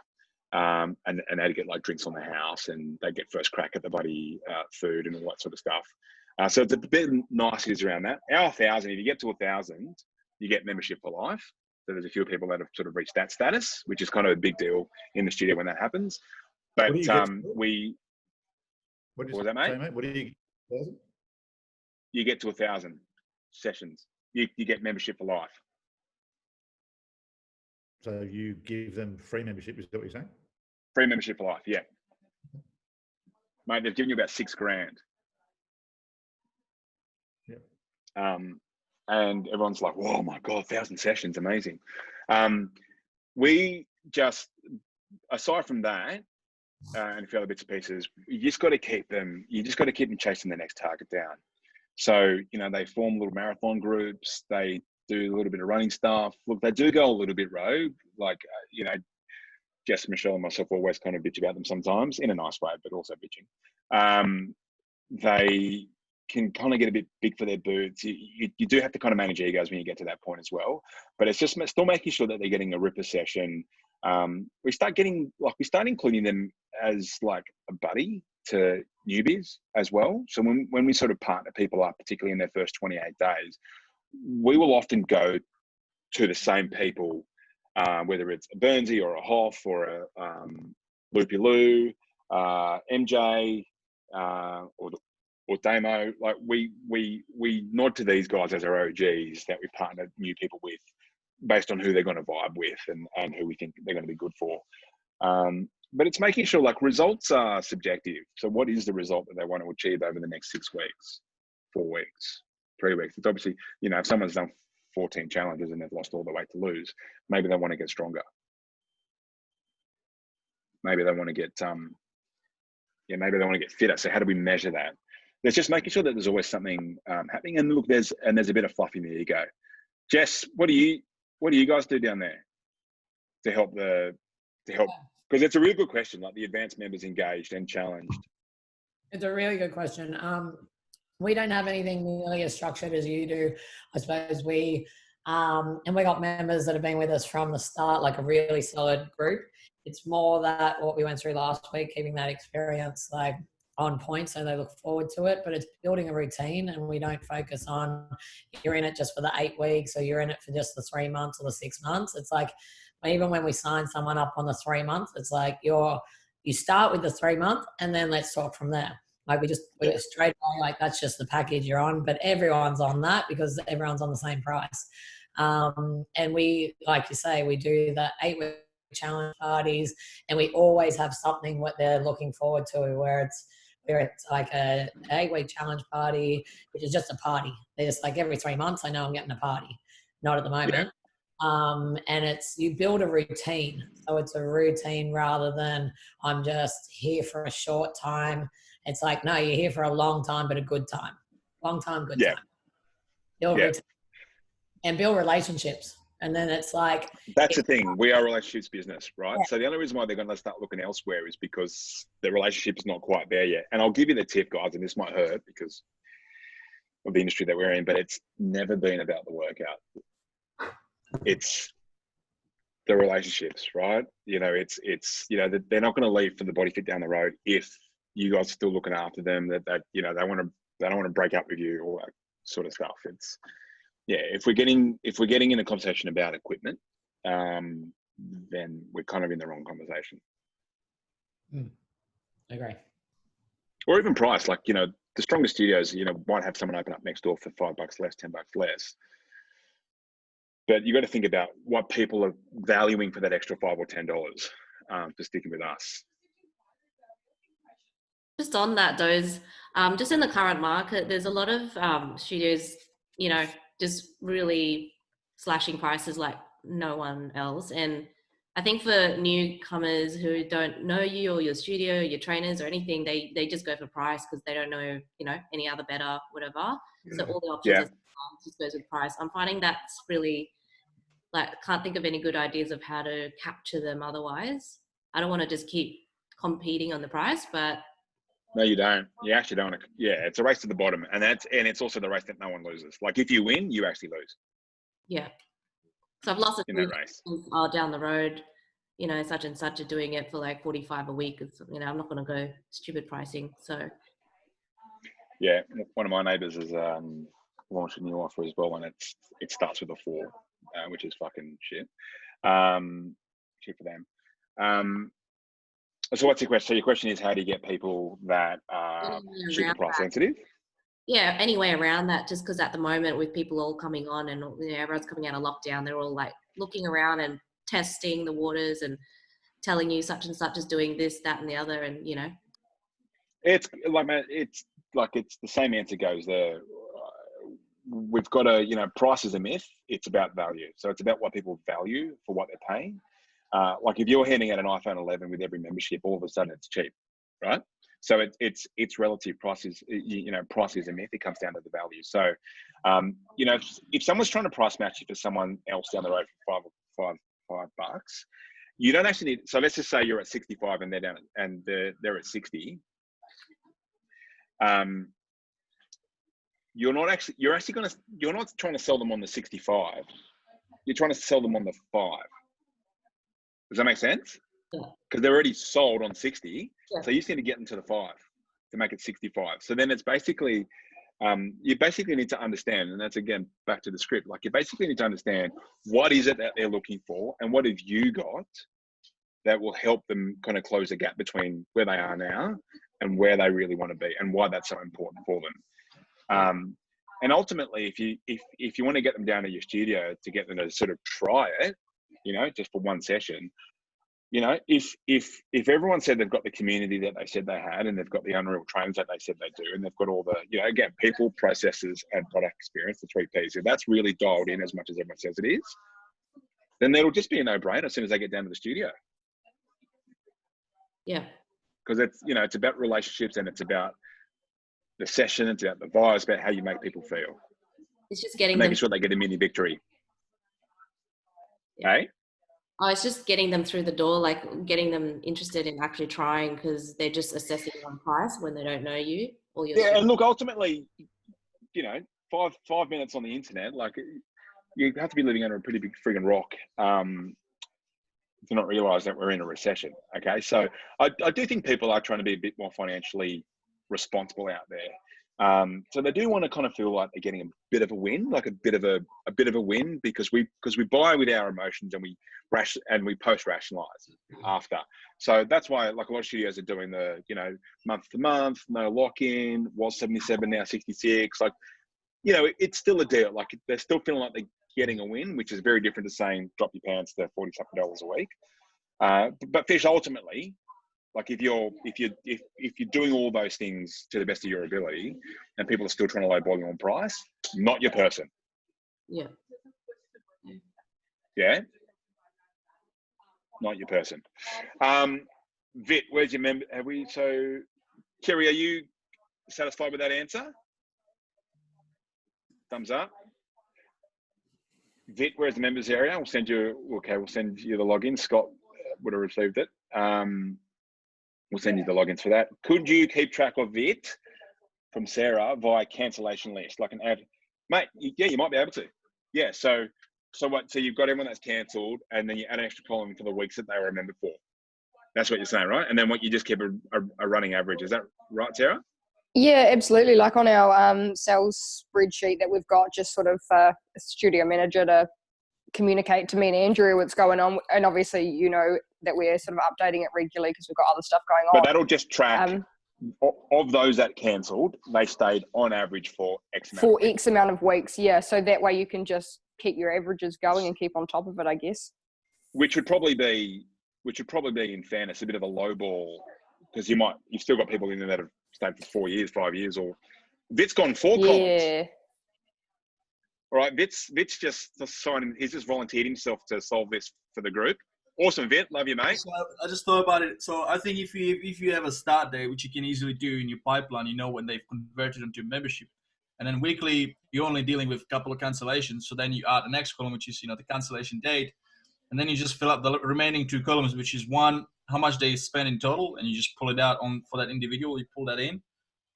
and they get like drinks on the house, and they get first crack at the bloody food and all that sort of stuff. So it's a bit niceties around that. Our 1,000, if you get to 1,000, you get membership for life. So there's a few people that have sort of reached that status, which is kind of a big deal in the studio when that happens. But What do you get what was that, mate? What do you get? 1,000? You get to 1,000 sessions. You get membership for life. So you give them free membership, is that what you're saying? Free membership for life, yeah. Mate, they've given you about $6,000. Yeah. And everyone's like, "Whoa, my God, 1,000 sessions, amazing." We just, aside from that, and a few other bits and pieces, you just got to keep them chasing the next target down. So, they form little marathon groups, they do a little bit of running stuff. Look, they do go a little bit rogue. Like, Jess, Michelle, and myself always kind of bitch about them sometimes, in a nice way, but also bitching. They can kind of get a bit big for their boots. You do have to kind of manage egos when you get to that point as well. But it's just still making sure that they're getting a ripper session. We start including them as like a buddy to newbies as well. So when we sort of partner people up, particularly in their first 28 days, we will often go to the same people, whether it's a Burnsy or a Hoff or a Loopy Lou, MJ, or Damo. Like we nod to these guys as our OGs that we partner new people with, based on who they're going to vibe with and who we think they're going to be good for. But it's making sure, like, results are subjective. So what is the result that they want to achieve over the next 6 weeks, 4 weeks, 3 weeks? It's obviously, if someone's done 14 challenges and they've lost all the weight to lose, maybe they want to get stronger. Maybe they want to get, maybe they want to get fitter. So how do we measure that? There's just making sure that there's always something happening. And look, there's a bit of fluff in the ego. Jess, what do you guys do down there to help? Because it's a really good question. Like, the advanced members engaged and challenged. It's a really good question. We don't have anything nearly as structured as you do. I suppose and we got members that have been with us from the start, like a really solid group. It's more that what we went through last week, keeping that experience like on point so they look forward to it. But it's building a routine, and we don't focus on you're in it just for the 8 weeks or you're in it for just the 3 months or the 6 months. It's like, even when we sign someone up on the 3 months, it's like you start with the 3 month and then let's talk from there. Like we straight away, like that's just the package you're on, but everyone's on that because everyone's on the same price. And we, like you say, we do the 8-week challenge parties, and we always have something what they're looking forward to, where it's like a 8-week challenge party, which is just a party. They're just like, every 3 months, I know I'm getting a party. Not at the moment. Yeah. And you build a routine. So it's a routine rather than I'm just here for a short time. It's like, no, you're here for a long time, but a good time. Long time, good time. Build routine. And build relationships. And then it's like... That's the thing. We are a relationships business, right? Yeah. So the only reason why they're going to start looking elsewhere is because the relationship's not quite there yet. And I'll give you the tip, guys, and this might hurt because of the industry that we're in, but it's never been about the workout. It's the relationships, right? It's they're not going to leave for the body fit down the road if you guys are still looking after them. They don't want to break up with you, all that sort of stuff. It's if we're getting in a conversation about equipment, then we're kind of in the wrong conversation. I agree. Or even price, like the strongest studios, might have someone open up next door for $5 less, $10 less. But you got to think about what people are valuing for that extra $5 or $10 for sticking with us. Just on that, Doza, just in the current market, there's a lot of studios, just really slashing prices like no one else. And I think for newcomers who don't know you or your studio, your trainers or anything, they just go for price because they don't know, any other better, whatever. So all the options just goes with price. I'm finding that's really, like, I can't think of any good ideas of how to capture them otherwise. I don't want to just keep competing on the price, but... No, you don't. You actually don't want to. Yeah, it's a race to the bottom. And it's also the race that no one loses. Like, if you win, you actually lose. Yeah. So I've lost a few race down the road. you know, such and such are doing it for like 45 a week. It's, you know, I'm not going to go stupid pricing. So Yeah, one of my neighbours has launched a new offer as well, and it starts with a 4, which is fucking shit. Shit for them. So what's your question? So your question is, how do you get people that are super price sensitive? Yeah, any way around that, just because at the moment with people all coming on and, you know, everyone's coming out of lockdown, they're all like looking around and testing the waters and telling you such and such is doing this, that, and the other, and, you know. It's like, man, it's the same answer goes there. We've got to, you know, price is a myth. It's about value. So it's about what people value for what they're paying. Like if you're handing out an iPhone 11 with every membership, all of a sudden it's cheap, right? So it's relative. Price is, you know, price is a myth. It comes down to the value. So, you know, if someone's trying to price match you for someone else down the road for $5, you don't actually need. So let's just say you're at 65 and they're down and they're at 60. You're not trying to sell them on the 65. You're trying to sell them on the 5. Does that make sense? Yeah. Because they're already sold on 60. Yeah. So you just need to get them to the 5 to make it 65. So then it's basically, you basically need to understand, and that's again, back to the script. Like you basically need to understand what is it that they're looking for and what have you got that will help them kind of close the gap between where they are now and where they really want to be and why that's so important for them. And ultimately, if you want to get them down to your studio to get them to sort of try it, you know, just for one session, you know, if everyone said they've got the community that they said they had and they've got the unreal trainers that they said they do, and they've got all the, you know, again, people, processes, and product experience, the 3 Ps, if that's really dialed in as much as everyone says it is, then it'll just be a no-brainer as soon as they get down to the studio. Yeah. Because it's, you know, it's about relationships and it's about the session, it's about the vibe, it's about how you make people feel. It's just getting making them, sure they get a mini victory. Yeah. Hey? Oh, it's just getting them through the door, like getting them interested in actually trying, because they're just assessing on price when they don't know you or your Yeah, and look, ultimately, you know, 5 minutes on the internet, like you have to be living under a pretty big friggin' rock to not realise that we're in a recession. Okay, so I do think people are trying to be a bit more financially responsible out there. So they do want to kind of feel like they're getting a bit of a win, like a bit of a win, because we buy with our emotions and we post rationalize after. So that's why, like, a lot of studios are doing the, you know, month to month, no lock in, was 77, now 66. Like, you know, it's still a deal. Like they're still feeling like they're getting a win, which is very different to saying drop your pants to $40-something a week. But Fish, ultimately, like if you're doing all those things to the best of your ability, and people are still trying to lowball you on price, not your person. Yeah. Yeah. Not your person. Vit, where's your member? So Kerry, are you satisfied with that answer? Thumbs up. Vit, where's the members area? We'll send you the login. Scott would have received it. We'll send you the logins for that. Could you keep track of Vit from Sarah via cancellation list, like an ad? Mate, yeah, you might be able to. Yeah, so you've got everyone that's cancelled, and then you add an extra column for the weeks that they were remembered for. That's what you're saying, right? And then what you just keep a running average. Is that right, Sarah? Yeah, absolutely. Like on our sales spreadsheet that we've got, just sort of a studio manager to communicate to me and Andrew what's going on. And obviously, you know, that we're sort of updating it regularly because we've got other stuff going on. But that'll just track of those that cancelled, they stayed on average for X amount of weeks. Yeah. So that way you can just keep your averages going and keep on top of it, I guess. Which would probably be, in fairness, a bit of a low ball, because you've still got people in there that have stayed for 4 years, 5 years, or Vit's gone 4 columns. All right, Vit's just signing. He's just volunteered himself to solve this for the group. Awesome, Vit. Love you, mate. So I just thought about it. So I think if you have a start date, which you can easily do in your pipeline, you know when they've converted them to membership, and then weekly you're only dealing with a couple of cancellations. So then you add the next column, which is, you know, the cancellation date, and then you just fill up the remaining 2 columns, which is one, how much they spend in total, and you just pull it out for that individual. You pull that in,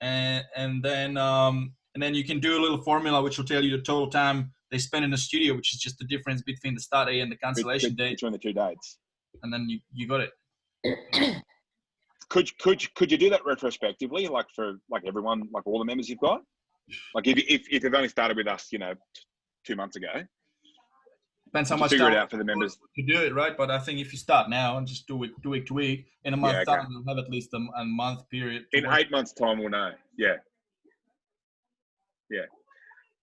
and then you can do a little formula which will tell you the total time they spend in the studio, which is just the difference between the start date and the cancellation date. Between the 2 dates. and then you got it. Could you do that retrospectively, like for like everyone, like all the members you've got? Like if you've only started with us, 2 months ago, Depends how could you much figure time it out for the members. to do it, right? But I think if you start now and just do it week to week, in a month time, you'll have at least a month period. In 8 months' time, we'll know. Yeah.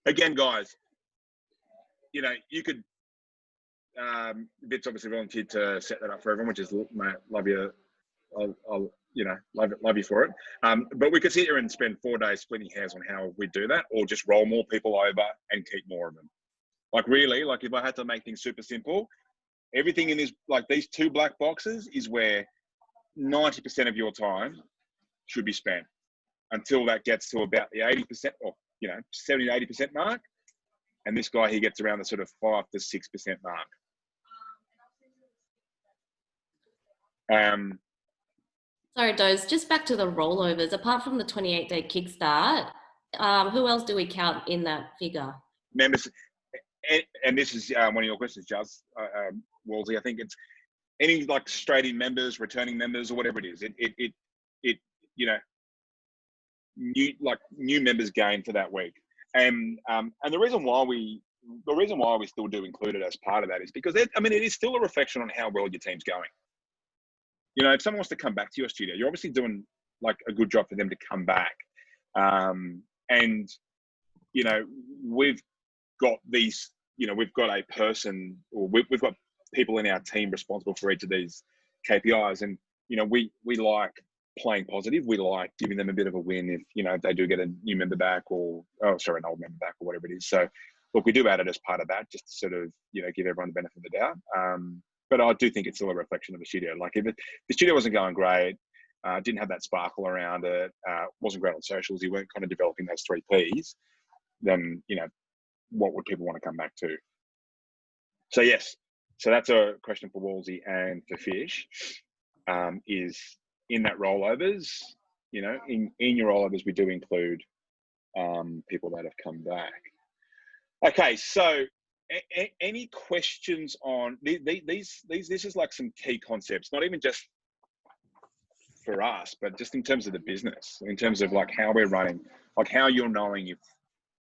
Again, guys, you could. Bit's obviously volunteered to set that up for everyone, which is, mate, love you. I'll love you for it. But we could sit here and spend 4 days splitting hairs on how we do that, or just roll more people over and keep more of them. Like really, like if I had to make things super simple, everything in this, like these 2 black boxes, is where 90% of your time should be spent until that gets to about the 80% or 70 to 80% mark. And this guy, he gets around the sort of 5 to 6% mark. Sorry, Doze, just back to the rollovers. Apart from the 28-day kickstart, who else do we count in that figure? Members, and this is one of your questions, Juz, Wolsey. I think it's any like straight-in members, returning members, or whatever it is. New members gain for that week, and the reason why we still do include it as part of that is because it is still a reflection on how well your team's going. If someone wants to come back to your studio, you're obviously doing like a good job for them to come back, and we've got these. We've got a person, or we've got people in our team responsible for each of these KPIs, and we like playing positive. We like giving them a bit of a win if they do get a new member back, or an old member back, or whatever it is. So look, we do add it as part of that, just to sort of give everyone the benefit of the doubt. But I do think it's still a reflection of the studio. Like if the studio wasn't going great, didn't have that sparkle around it, wasn't great on socials, you weren't kind of developing those 3 Ps, then what would people want to come back to? So yes, so that's a question for Wolsey and for Fish. Is in that rollovers, in your rollovers, we do include people that have come back. Okay, so any questions on these? This is like some key concepts, not even just for us, but just in terms of the business, in terms of like how we're running, like how you're knowing if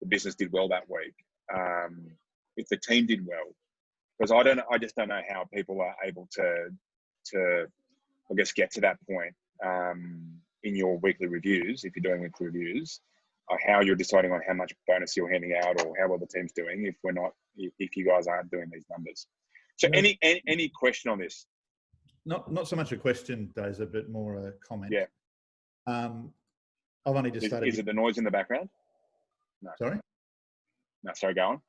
the business did well that week, if the team did well, because I just don't know how people are able to I guess get to that point in your weekly reviews, if you're doing weekly reviews, how you're deciding on how much bonus you're handing out or how well the team's doing if you guys aren't doing these numbers. So any question on this? Not so much a question, Doza, but more a comment. Yeah. I've only just started. Is it the noise in the background? No. Sorry? No, sorry, go on.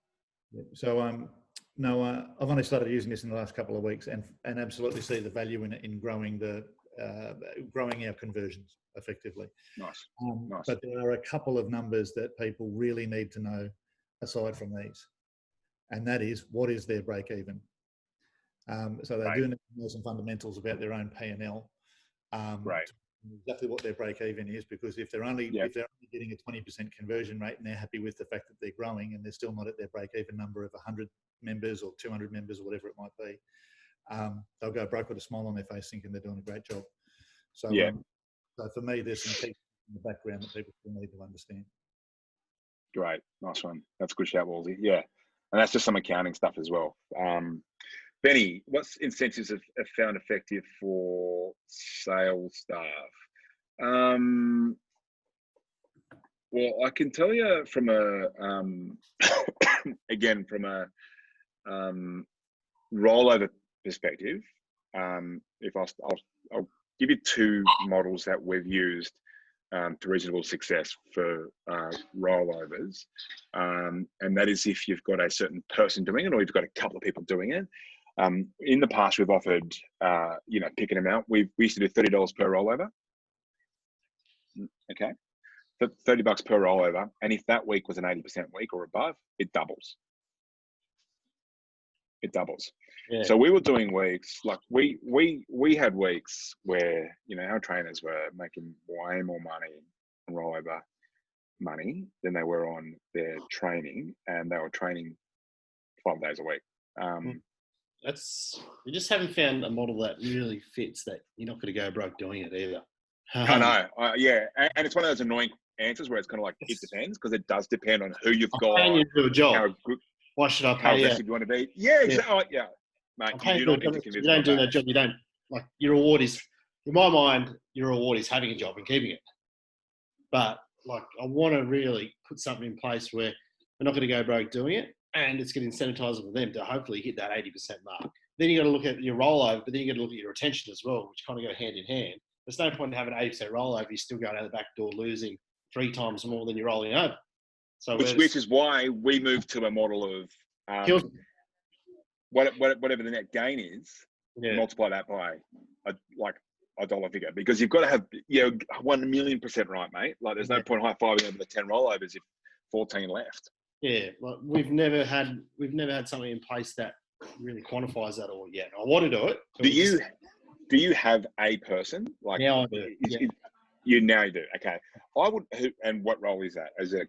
Yeah. So no, I've only started using this in the last couple of weeks, and absolutely see the value in it in growing our conversions effectively. Nice. Nice. But there are a couple of numbers that people really need to know aside from these, and that is, what is their break even? So they do know some fundamentals about their own P&L. Right. Exactly what their break even is, because if they're only getting a 20% conversion rate and they're happy with the fact that they're growing and they're still not at their break even number of 100 members or 200 members or whatever it might be, they'll go broke with a smile on their face thinking they're doing a great job. So, so for me, there's some key in the background that people still need to understand. Great, nice one. That's a good shout, Wolsey. Yeah, and that's just some accounting stuff as well. Benny, what incentives have found effective for sales staff? Well, I can tell you from a again from a rollover perspective. If I'll give you 2 models that we've used to reasonable success for rollovers, and that is if you've got a certain person doing it or you've got a couple of people doing it. In the past, we've offered, picking them out. We used to do $30 per rollover. Okay, $30 per rollover, and if that week was an 80% week or above, it doubles. It doubles. Yeah. So we were doing weeks like we had weeks where our trainers were making way more money on rollover money than they were on their training, and they were training 5 days a week. we just haven't found a model that really fits that you're not going to go broke doing it either. I know. Yeah. And it's one of those annoying answers where it's kind of like, it depends, because it does depend on who you've got. Paying you to do a job. How good, Why should I how pay you? aggressive you want to be. Yeah, exactly. Oh, yeah. Mate, you do not need to convince me. You don't do that job. You don't, like, your reward is, in my mind, your reward is having a job and keeping it. But, like, I want to really put something in place where we're not going to go broke doing it, and it's going to incentivize for them to hopefully hit that 80% mark. Then you got to look at your rollover, but then you got to look at your retention as well, which kind of go hand in hand. There's no point in having an 80% rollover. You're still going out the back door losing 3 times more than you're rolling over. So which is why we moved to a model of whatever the net gain is, multiply that by a dollar figure, because you've got to have 1,000,000% right, mate. Like, there's no point high-fiving over the 10 rollovers if 14 left. Yeah, like we've never had something in place that really quantifies that all yet. I want to do it. Do you have a person? Like, now I do. You now do. Okay. And what role is that? As a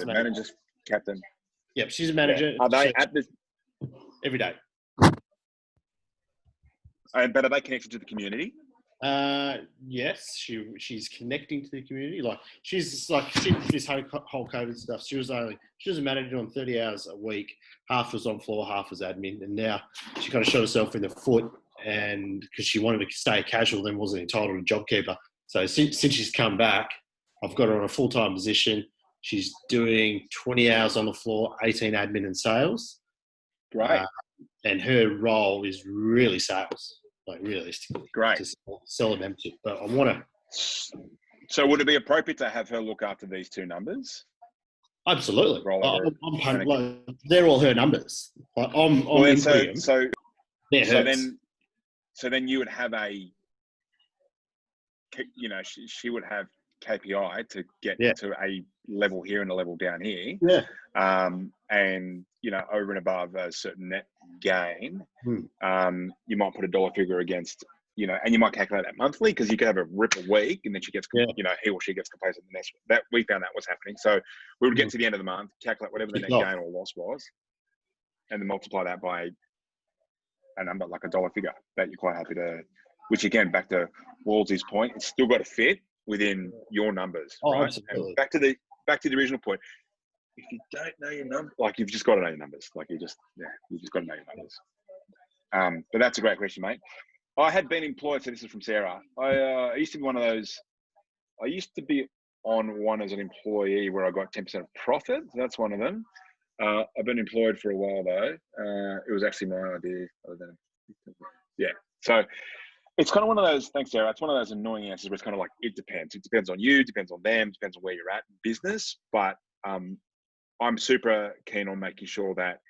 manager, captain? Yep, she's a manager. Yeah. Are they at this every day? But are they connected to the community? Yes, she's connecting to the community. Like, she's like, since this whole COVID stuff, she was a manager on 30 hours a week. Half was on floor, half was admin, and now she kind of shot herself in the foot, and because she wanted to stay casual, then wasn't entitled to JobKeeper. So since she's come back, I've got her on a full-time position. She's doing 20 hours on the floor, 18 admin and sales. Great. And her role is really sales, like, realistically. Great. To sell a membership. But I want to. So would it be appropriate to have her look after these 2 numbers? Absolutely. They're all her numbers. Like, I'm inputting them. So then you would have she would have KPI to get to a level here and a level down here. Yeah. And, over and above a certain net gain, you might put a dollar figure against, and you might calculate that monthly, because you could have a rip a week and then she gets, he or she gets complacent the next. That we found that was happening. So we would get to the end of the month, calculate whatever the net gain or loss was, and then multiply that by a number, like a dollar figure that you're quite happy to, which again, back to Wolsey's point, it's still got to fit within your numbers. Oh, right? absolutely. And back to the original point. If you don't know your number, like, you've just got to know your numbers. Like, you've just got to know your numbers. But that's a great question, mate. I had been employed, so this is from Sarah. I used to be one of those. I used to be on one as an employee where I got 10% of profit. So that's one of them. I've been employed for a while though. It was actually my idea. Yeah. So it's kind of one of those. Thanks, Sarah. It's one of those annoying answers where it's kind of like, it depends. It depends on you. Depends on them. Depends on where you're at in business. But I'm super keen on making sure that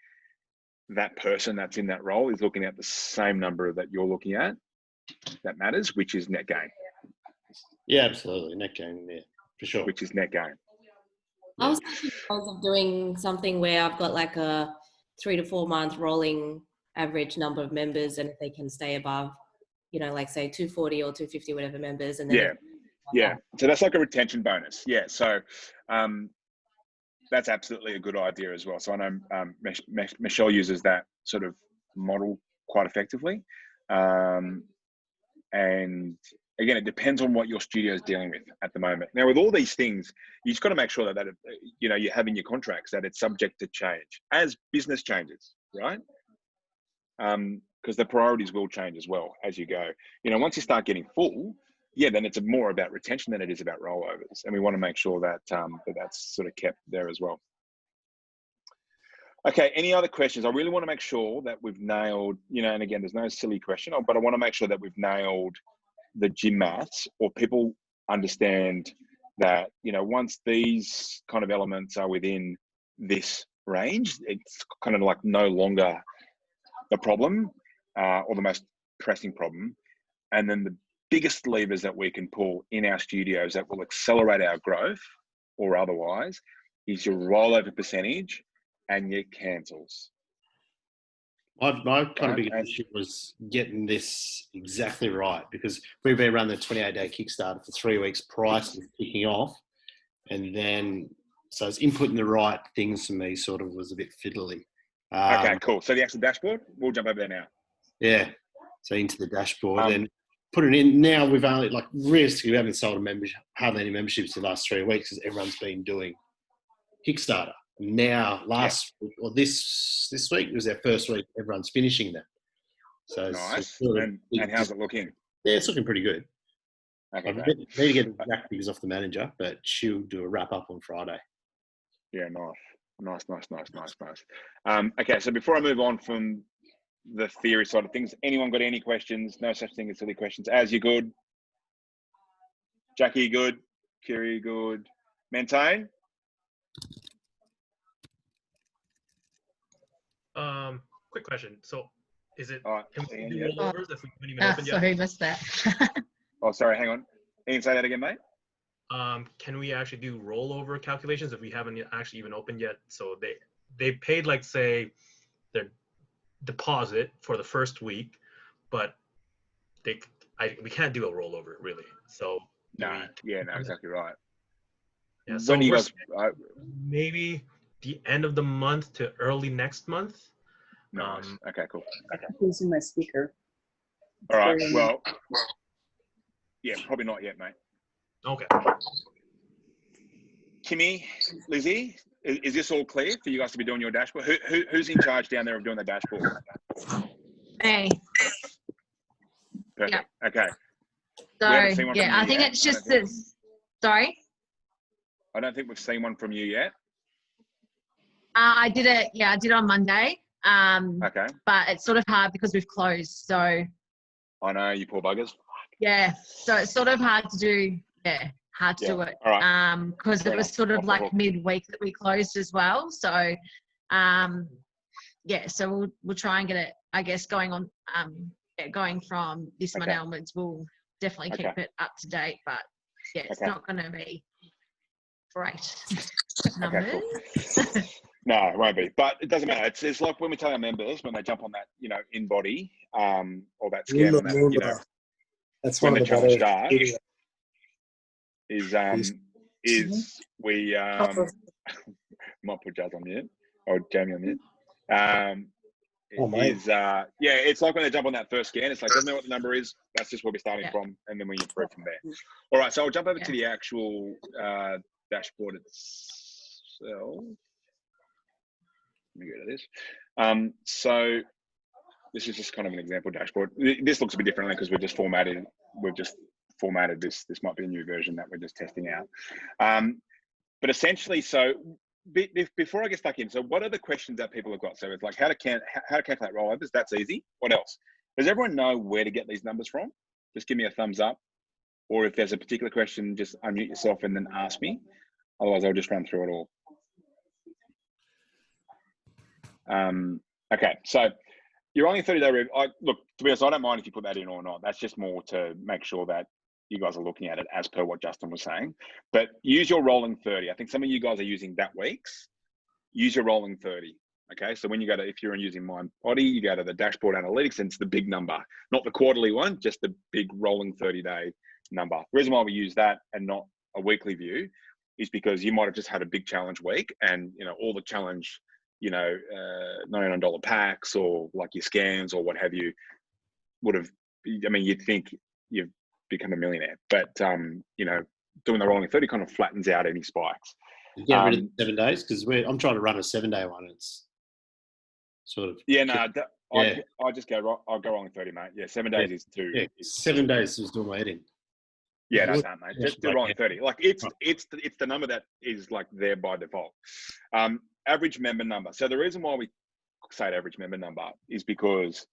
that person that's in that role is looking at the same number that you're looking at. That matters, which is net gain. Yeah, absolutely. Net gain, yeah, for sure. Which is net gain. I was thinking of doing something where I've got like a 3 to 4 month rolling average number of members, and if they can stay above, like say 240 or 250, whatever members, and then yeah. So that's like a retention bonus. Yeah. So that's absolutely a good idea as well. So I know Michelle uses that sort of model quite effectively. And again, it depends on what your studio is dealing with at the moment. Now, with all these things, you just got to make sure that you have in your contracts that it's subject to change as business changes, right? Because the priorities will change as well as you go. Once you start getting full, then it's more about retention than it is about rollovers, and we want to make sure that that's sort of kept there as well. Okay, any other questions? I really want to make sure that we've nailed, and again, there's no silly question, but I want to make sure that we've nailed the gym maths, or people understand that, once these kind of elements are within this range, it's kind of like no longer the problem or the most pressing problem. And then the biggest levers that we can pull in our studios that will accelerate our growth or otherwise is your rollover percentage and your cancels. My kind of big issue was getting this exactly right, because we've been running the 28-day Kickstarter for 3 weeks prior to kicking off. And then, so it's inputting the right things for me sort of was a bit fiddly. Okay, cool. So the actual dashboard, we'll jump over there now. Yeah. So into the dashboard, Um, then put it in. Now we've only, like, realistically, we haven't sold a membership, hardly any memberships the last 3 weeks because everyone's been doing Kickstarter. Now, last week, or this week was our first week. Everyone's finishing that. So nice. sort of And how's it looking? Yeah, it's looking pretty good. Okay, I great. need to get the exact figures off the manager, but she'll do a wrap up on Friday. Yeah, nice. Okay, so before I move on from the theory side of things, anyone got any questions? No such thing as silly questions. As you good? Jackie, good? Kiri, good? Mentane? Quick question. So, is it All right. can we Ian, do yeah. rollovers if we haven't even opened yet? Sorry, missed that. Oh, sorry, hang on. Ian, say that again, mate. Can we actually do rollover calculations if we haven't actually even opened yet? So they paid, like, say, their deposit for the first week, but we can't do a rollover really. So No, exactly right. yeah. So When do you guys? maybe the end of the month to early next month. Nice. Okay, cool. Using my speaker. All right. Well, yeah, probably not yet, mate. Okay. Kimmy, Lizzie, is this all clear for you guys to be doing your dashboard? Who's in charge down there of doing the dashboard? Hey. Perfect. Yep. Okay. So yeah, I think it's just this. Sorry. I don't think we've seen one from you yet. I did it. Yeah, I did it on Monday. Okay. But it's sort of hard because we've closed. So. I know, you poor buggers. Yeah. So it's sort of hard to do. Yeah, hard to do it. All right. Because it was sort of like midweek that we closed as well. So, yeah. So we'll try and get it, I guess, going on. Going from this month onwards, we'll definitely keep it up to date. But yeah, it's not going to be great numbers. Okay, cool. No, it won't be. But it doesn't matter. It's like when we tell our members when they jump on that, in body, or that scan, on that, that's when one the of the challenge better starts. Is we might put Jazz on mute or Jamie on mute. It's like when they jump on that first scan, it's like, doesn't know what the number is, that's just where we're starting from, and then we improve from there. All right, so I'll jump over to the actual dashboard itself. Let me go to this. So this is just kind of an example dashboard. This looks a bit differently because we've just formatted this. This might be a new version that we're just testing out. But essentially, so before I get stuck in, so what are the questions that people have got? So it's like how to calculate rollovers. That's easy. What else? Does everyone know where to get these numbers from? Just give me a thumbs up. Or if there's a particular question, just unmute yourself and then ask me. Otherwise, I'll just run through it all. Okay, so you're only 30-day review. Look, to be honest, I don't mind if you put that in or not. That's just more to make sure that you guys are looking at it as per what Justin was saying. But use your rolling 30. I think some of you guys are using that week's. Use your rolling 30. Okay, so when you go to, if you're using Mind Body, you go to the dashboard analytics, and it's the big number, not the quarterly one, just the big rolling 30-day number. The reason why we use that and not a weekly view is because you might have just had a big challenge week, and all the challenge, $99 packs or like your scans or what have you would have, you'd think you've become a millionaire, but doing the rolling 30 kind of flattens out any spikes. Get rid of 7 days, because I'm trying to run a 7-day one. It's sort of I just go. I'll go rolling 30, mate. Yeah, 7 days is too. Yeah, 7 days is doing my head in. Yeah, that's not, mate. Just do rolling 30. Like it's the number that is like there by default. Average member number. So the reason why we say average member number is because,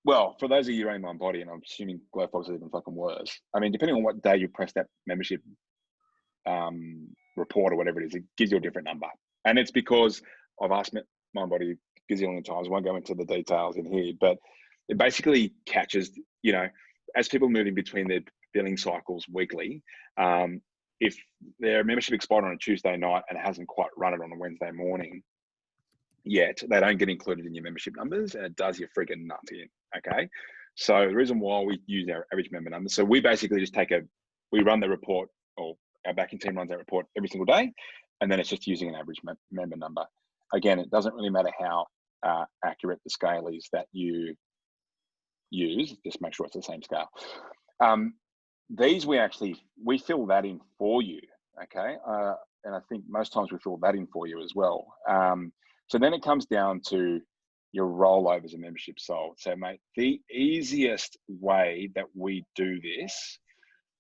well, for those of you running Mind Body, and I'm assuming Glowfox is even fucking worse. Depending on what day you press that membership report or whatever it is, it gives you a different number. And it's because I've asked Mind Body a gazillion times. I won't go into the details in here, but it basically catches, as people moving between their billing cycles weekly, if their membership expired on a Tuesday night and it hasn't quite run it on a Wednesday morning yet, they don't get included in your membership numbers, and it does your friggin' nuts in. Okay, so the reason why we use our average member number, so we basically just we run the report, or our backing team runs that report every single day, and then it's just using an average member number. again, it doesn't really matter how accurate the scale is that you use, just make sure it's the same scale. These we fill that in for you, okay? And I think most times we fill that in for you as well. So then it comes down to your rollovers and membership sold. So mate, the easiest way that we do this,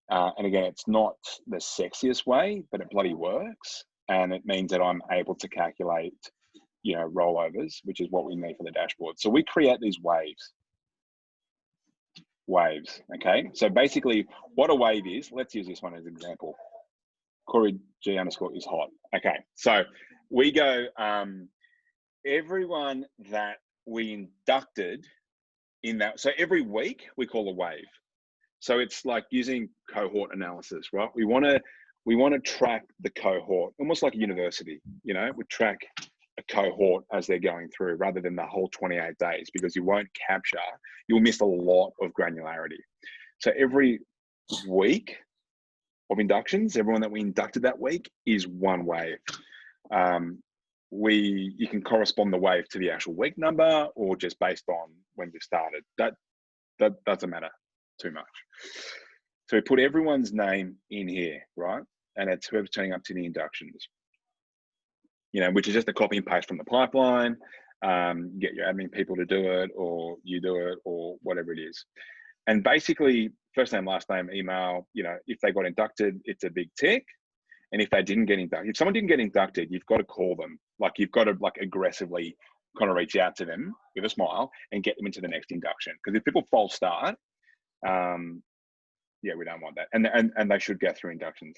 and again, it's not the sexiest way, but it bloody works. And it means that I'm able to calculate, you know, rollovers, which is what we need for the dashboard. So we create these waves, okay? So basically what a wave is, let's use this one as an example. Corey G _ is hot. Okay, so we go, everyone that we inducted in that, so every week we call a wave. So it's like using cohort analysis, right? We want to track the cohort, almost like a university, you know, we track a cohort as they're going through rather than the whole 28 days, because you won't capture, you'll miss a lot of granularity. So every week of inductions, everyone that we inducted that week is one wave. You can correspond the wave to the actual week number or just based on when you started. That doesn't matter too much. So we put everyone's name in here, right? And it's whoever's turning up to the inductions, you know, which is just a copy and paste from the pipeline. Get your admin people to do it, or you do it, or whatever it is. And basically, first name, last name, email, you know, if they got inducted, it's a big tick. And if they didn't get inducted, if someone didn't get inducted, you've got to call them. Like, you've got to like aggressively kind of reach out to them with a smile and get them into the next induction. Because if people false start, yeah, we don't want that. And they should get through inductions.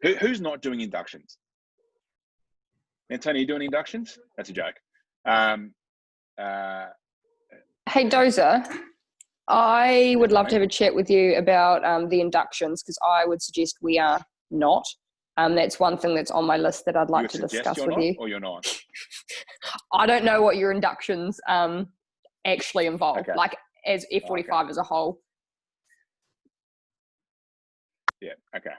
Who's not doing inductions? Antonio, you doing inductions? That's a joke. Hey, Doza, I would love to have a chat with you about the inductions, because I would suggest we are not. That's one thing that's on my list that I'd like to discuss with you. Or you're not? I don't know what your inductions actually involve, Okay. like as F45 as a whole. Yeah, okay.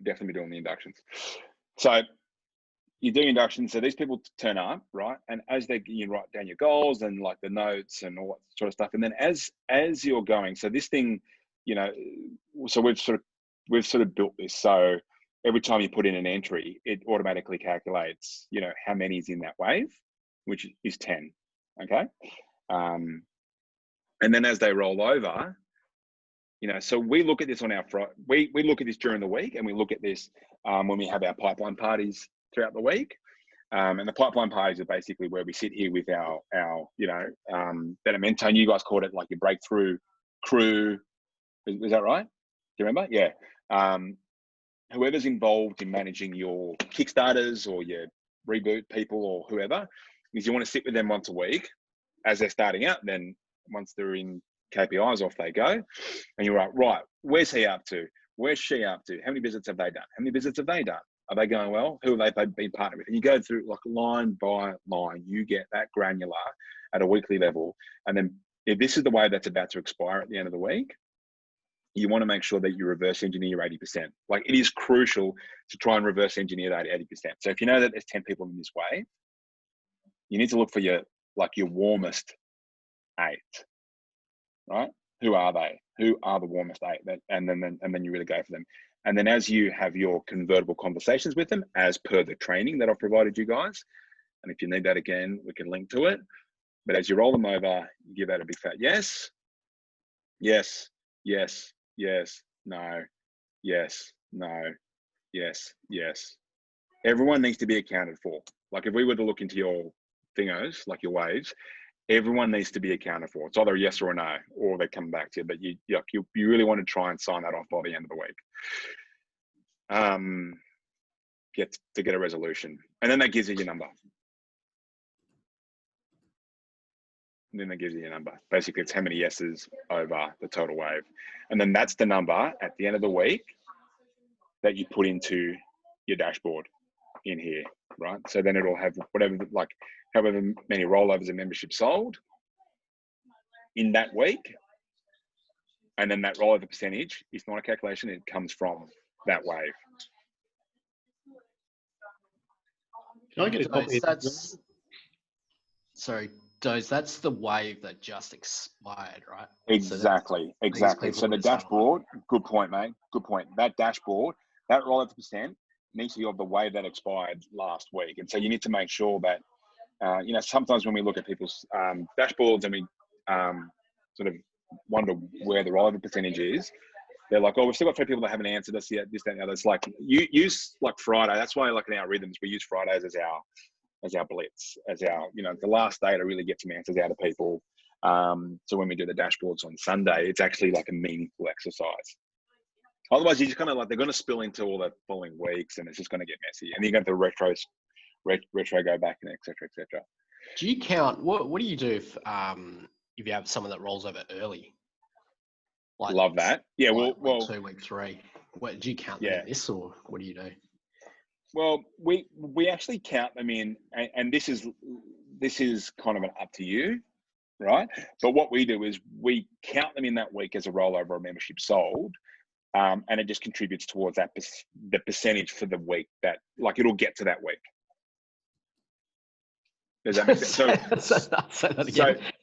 Definitely be doing the inductions. So you do inductions, so these people turn up, right? And as you write down your goals and like the notes and all that sort of stuff. And then as you're going, so this thing, you know, so we've sort of built this. So every time you put in an entry, it automatically calculates, you know, how many is in that wave, which is 10, okay? And then as they roll over, you know, so we look at this on our we look at this during the week, and we look at this when we have our pipeline parties throughout the week. And the pipeline parties are basically where we sit here with our you know, Benamento, and you guys called it like your breakthrough crew. Is that right? Do you remember? Yeah. Whoever's involved in managing your Kickstarters or your reboot people or whoever, is you want to sit with them once a week as they're starting out. Then once they're in KPIs, off they go. And you're like, right, where's he up to? Where's she up to? How many visits have they done? How many visits have they done? Are they going well? Who have they been partnered with? And you go through like line by line. You get that granular at a weekly level. And then if this is the way that's about to expire at the end of the week, you want to make sure that you reverse engineer your 80%. Like, it is crucial to try and reverse engineer that 80%. So if you know that there's 10 people in this way, you need to look for your warmest 8, right? Who are they? Who are the warmest 8? And then you really go for them. And then as you have your convertible conversations with them, as per the training that I've provided you guys, and if you need that again, we can link to it. But as you roll them over, you give that a big fat yes, yes, yes, yes, no, yes, no, yes, yes. Everyone needs to be accounted for. Like, if we were to look into your thingos, like your waves, everyone needs to be accounted for. It's either a yes or a no, or they come back to you. But you really want to try and sign that off by the end of the week. Get a resolution, and then that gives you your number. And then that gives you your number. Basically, it's how many yeses over the total wave, and then that's the number at the end of the week that you put into your dashboard in here, right? So then it'll have whatever, like however many rollovers and membership sold in that week. And then that rollover percentage is not a calculation, it comes from that wave. Can I get a copy? That's that's the wave that just expired, right? Exactly. So the dashboard, good point, mate. Good point. That dashboard, that rollover percent needs to be of the wave that expired last week. And so you need to make sure that, sometimes when we look at people's dashboards and we sort of wonder where the rollover percentage is, they're like, oh, we've still got 3 people that haven't answered us yet, this, that, and the other. It's like, you use like Friday. That's why, like in our rhythms, we use Fridays as our blitz, as our, the last day to really get some answers out of people. So when we do the dashboards on Sunday, it's actually like a meaningful exercise. Otherwise, you're just kind of like, they're going to spill into all the following weeks and it's just going to get messy. And you're going to have to retro go back and et cetera, et cetera. Do you count, what do you do if you have someone that rolls over early? Like, love that. Yeah, like well, week 2, week 3. What, do you count them in this, or what do you do? Well, we actually count them in, and this is kind of an up to you, right? But what we do is we count them in that week as a rollover or membership sold, and it just contributes towards that the percentage for the week that, like, it'll get to that week. Does that make sense?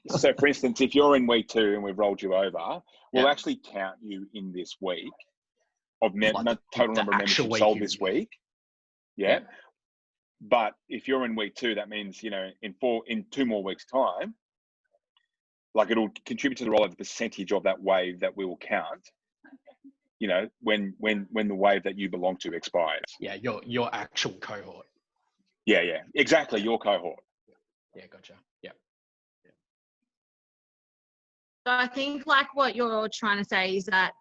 So for instance, if you're in week 2 and we've rolled you over, we'll actually count you in this week of total number of memberships sold this week. Yeah. But if you're in week 2, that means, in 2 more weeks' time, like, it'll contribute to the rollover percentage of that wave that we will count, when the wave that you belong to expires. Yeah, your actual cohort. Yeah, exactly, your cohort. Yeah, gotcha. Yeah. So I think like what you're trying to say is that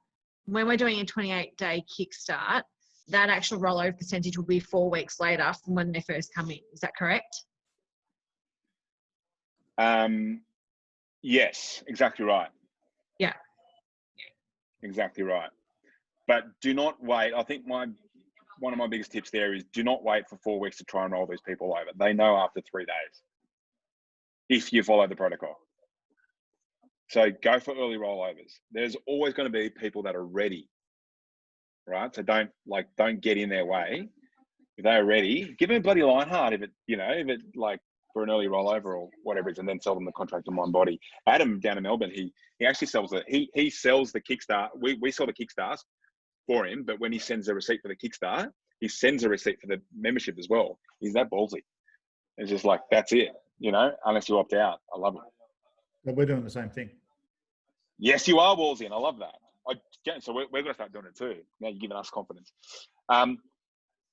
when we're doing a 28-day kickstart, that actual rollover percentage will be 4 weeks later from when they first come in. Is that correct? Yes, exactly right. Yeah. Exactly right. But do not wait. I think one of my biggest tips there is do not wait for 4 weeks to try and roll these people over. They know after 3 days if you follow the protocol. So go for early rollovers. There's always going to be people that are ready, right? So don't get in their way. If they're ready, give them a bloody line hard if it like for an early rollover or whatever it is, and then sell them the contract on one body. Adam down in Melbourne, he actually sells it. He sells the Kickstart. We sell the Kickstarts for him, but when he sends a receipt for the Kickstart, he sends a receipt for the membership as well. He's that ballsy. It's just like, that's it, unless you opt out. I love it. But we're doing the same thing. Yes, you are ballsy, and I love that. So we're going to start doing it too. Now you're giving us confidence.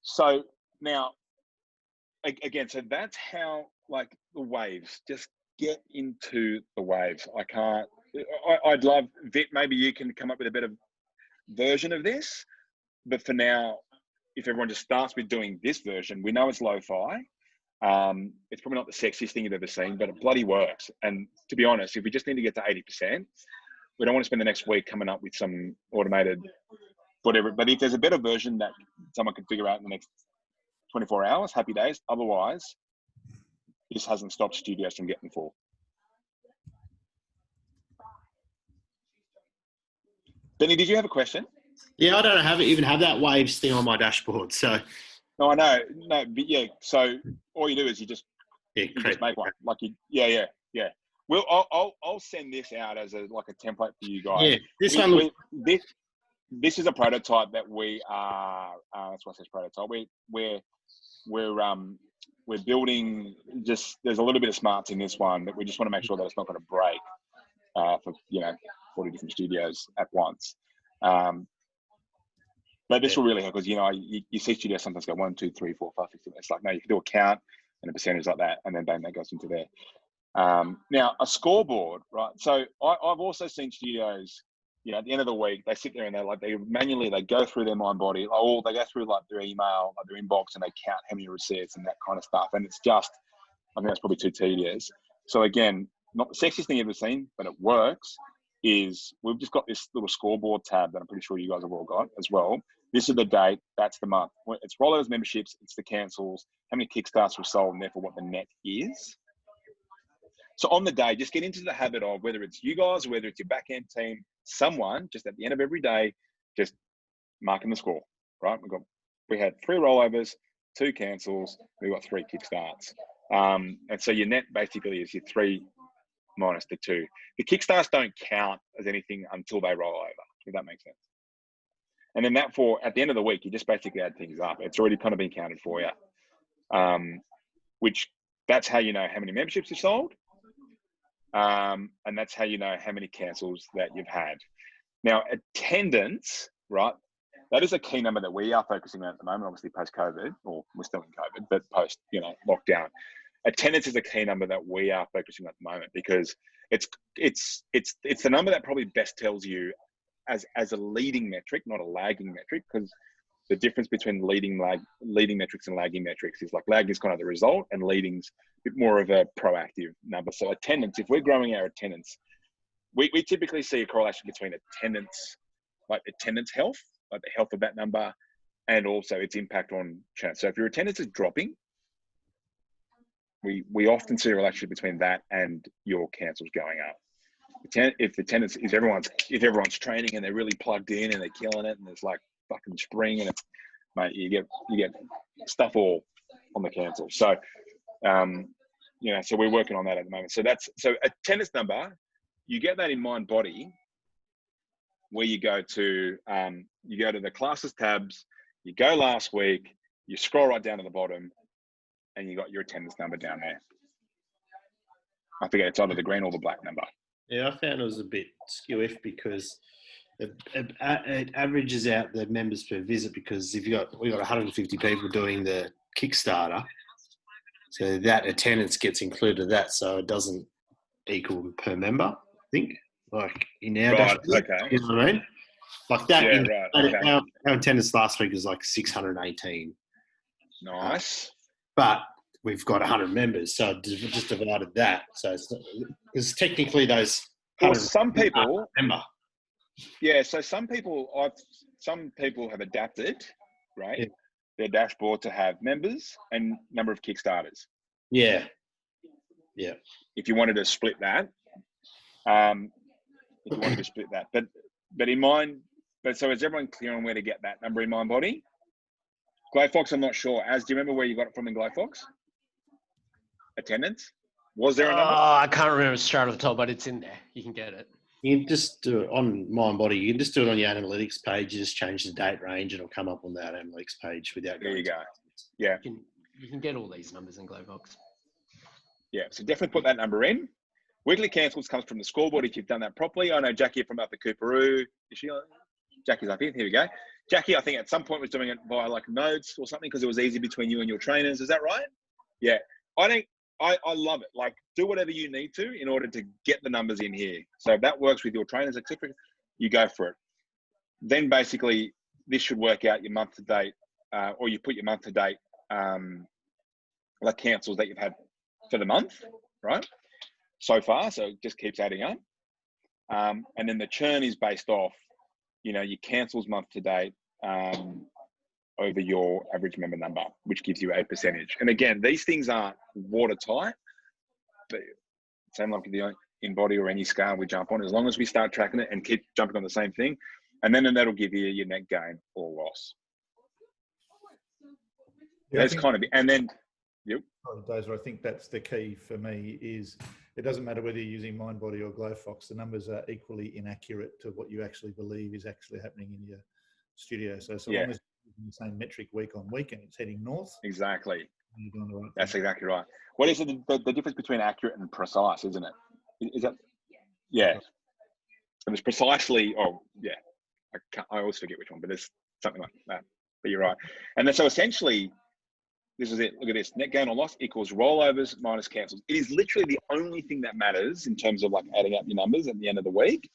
So now, again, so that's how, like, the waves, just get into the waves. I'd love, Vic, maybe you can come up with a better version of this, but for now, if everyone just starts with doing this version, we know it's lo-fi. It's probably not the sexiest thing you've ever seen, but it bloody works. And to be honest, if we just need to get to 80%, we don't want to spend the next week coming up with some automated whatever. But if there's a better version that someone can figure out in the next 24 hours, happy days. Otherwise, this hasn't stopped studios from getting full. Benny, did you have a question? Yeah, I don't even have that waves thing on my dashboard. So. No, I know. No, but yeah. So all you do is you just make one. Like yeah. Well, I'll send this out as a template for you guys. Yeah, this is a prototype that we are. That's why it says prototype. We're building. Just there's a little bit of smarts in this one, but we just want to make sure that it's not going to break for 40 different studios at once. But this will really help because you see studios sometimes go 1, 2, 3, 4, 5, 6, 7. It's like, no, you can do a count and a percentage like that, and then bang, that goes into there. Now a scoreboard, right? So I've also seen studios, at the end of the week, they sit there and they go through their mind body, or they go through like their email, like their inbox, and they count how many receipts and that kind of stuff. And it's just, I think that's probably too tedious. So again, not the sexiest thing you've ever seen, but it works. Is we've just got this little scoreboard tab that I'm pretty sure you guys have all got as well. This is the date, that's the month. It's rollovers, memberships, it's the cancels, how many Kickstarts were sold, and therefore what the net is. So on the day, just get into the habit of, whether it's you guys or whether it's your back end team, someone just at the end of every day, just marking the score, right? We had 3 rollovers, 2 cancels, we've got 3 kickstarts. And so your net basically is your 3 minus the 2. The kickstarts don't count as anything until they roll over, if that makes sense. And then at the end of the week, you just basically add things up. It's already kind of been counted for you, which that's how you know how many memberships you've sold. And that's how you know how many cancels that you've had. Now, attendance, right? That is a key number that we are focusing on at the moment, obviously post-COVID, or we're still in COVID, but post, lockdown. Attendance is a key number that we are focusing on at the moment because it's the number that probably best tells you as a leading metric, not a lagging metric, because the difference between leading metrics and lagging metrics is like lag is kind of the result and leading's a bit more of a proactive number. So attendance, if we're growing our attendance, we typically see a correlation between attendance, like attendance health, like the health of that number, and also its impact on churn. So if your attendance is dropping, we often see a relationship between that and your cancels going up. If attendance is if everyone's training and they're really plugged in and they're killing it and there's like fucking spring and it's, mate, you get stuff all on the cancel. So so we're working on that at the moment. So attendance number, you get that in mind body, where you go to the classes tabs, you go last week, you scroll right down to the bottom, and you got your attendance number down there. I forget, it's either the green or the black number. Yeah, I found it was a bit skew-iff because it averages out the members per visit, because we've got 150 people doing the Kickstarter, so that attendance gets included in that, so it doesn't equal per member, I think. Like in our dashboard, okay. You know what I mean? Like that. Yeah, right. Okay. Our attendance last week was like 618. Nice. But we've got 100 members, so we just divided that. So it's technically those. Well, some people. Member. Yeah, so some people have adapted, right? Yeah. Their dashboard to have members and number of Kickstarters. Yeah. If you wanted to split that, but so is everyone clear on where to get that number in mind body? Glowfox, I'm not sure. Do you remember where you got it from in Glowfox? Attendance? Was there a number? I can't remember straight off the top, but it's in there. You can get it. You can just do it on MindBody. You can just do it on your analytics page. You just change the date range and it'll come up on that analytics page without going. There you go. Yeah. You can get all these numbers in Glowbox. Yeah, so definitely put that number in. Weekly cancels comes from the scoreboard if you've done that properly. I know Jackie from up at Cooperoo. Is she on? Jackie's up here. Here we go. Jackie, I think at some point was doing it via like notes or something because it was easy between you and your trainers. Is that right? Yeah. I love it. Like, do whatever you need to in order to get the numbers in here. So if that works with your trainers, etc., you go for it. Then basically, this should work out your month to date, or you put your month to date like cancels that you've had for the month, right? So far, so it just keeps adding up. And then the churn is based off, your cancels month to date over your average member number, which gives you a percentage. And again, these things aren't watertight, but same like the InBody or any scale we jump on, as long as we start tracking it and keep jumping on the same thing, and then that'll give you your net gain or loss. Yeah, that's kind of it. And then, yep. Doza, I think that's the key for me is it doesn't matter whether you're using MindBody or Glowfox, the numbers are equally inaccurate to what you actually believe is actually happening in your studio. So long as you're using the same metric week on week and it's heading north. Exactly. You're doing the right That's thing. exactly right. What is it, the difference between accurate and precise, isn't it? Is that? Yeah. It was precisely, I always forget which one, but there's something like that. But you're right. And then so essentially, this is it. Look at this. Net gain or loss equals rollovers minus cancels. It is literally the only thing that matters in terms of like adding up your numbers at the end of the week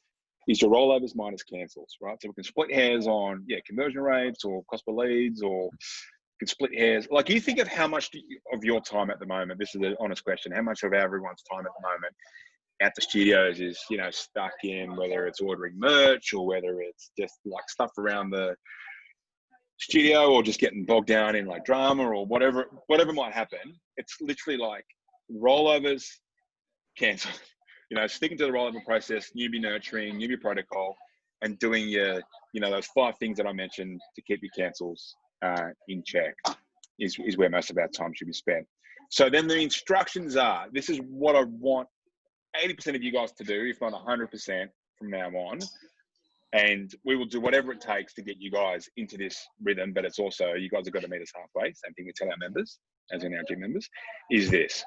is your rollovers minus cancels, right? So we can split hairs on, conversion rates or cost per leads, or we can split hairs. Like, you think of how much of your time at the moment, this is an honest question, how much of everyone's time at the moment at the studios is, stuck in, whether it's ordering merch or whether it's just like stuff around the studio or just getting bogged down in like drama or whatever might happen. It's literally like rollovers, cancel, sticking to the rollover process, newbie nurturing, newbie protocol, and doing your, those 5 things that I mentioned to keep your cancels in check. is where most of our time should be spent. So then the instructions are, this is what I want 80% of you guys to do, if not 100% from now on. And we will do whatever it takes to get you guys into this rhythm, but it's also, you guys have got to meet us halfway. Same thing we tell our members, as in our gym members, is this.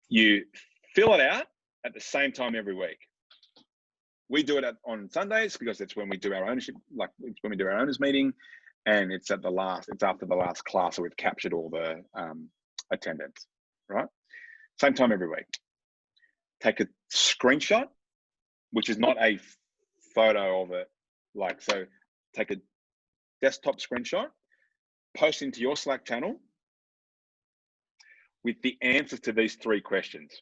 You fill it out at the same time every week. We do it on Sundays because that's when we do our ownership, like it's when we do our owners meeting, and it's after the last class, so we've captured all the attendance, right? Same time every week. Take a screenshot, which is not a photo of it, like, so take a desktop screenshot, post into your Slack channel with the answers to these 3 questions,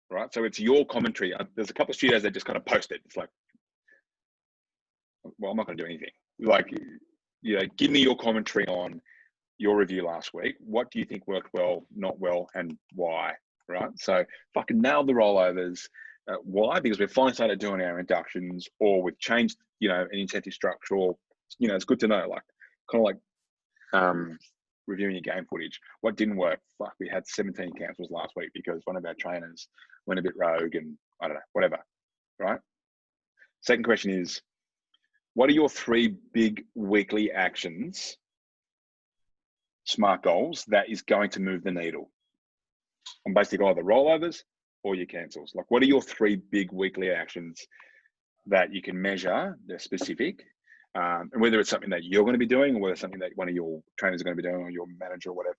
right? So it's your commentary. There's a couple of studios that just kind of post it. It's like, well, I'm not going to do anything. Like, you know, give me your commentary on your review last week. What do you think worked well, not well, and why, right? So fucking nail the rollovers. Why? Because we've finally started doing our inductions, or we've changed, you know, an incentive structure, or, you know, it's good to know, like, kind of like reviewing your game footage. What didn't work? Fuck, we had 17 cancels last week because one of our trainers went a bit rogue and I don't know, whatever, right? Second question is, what are your 3 big weekly actions, SMART goals, that is going to move the needle on basically either rollovers or your cancels? Like, what are your 3 big weekly actions that you can measure, they're specific, and whether it's something that you're going to be doing, or whether it's something that one of your trainers are going to be doing, or your manager or whatever,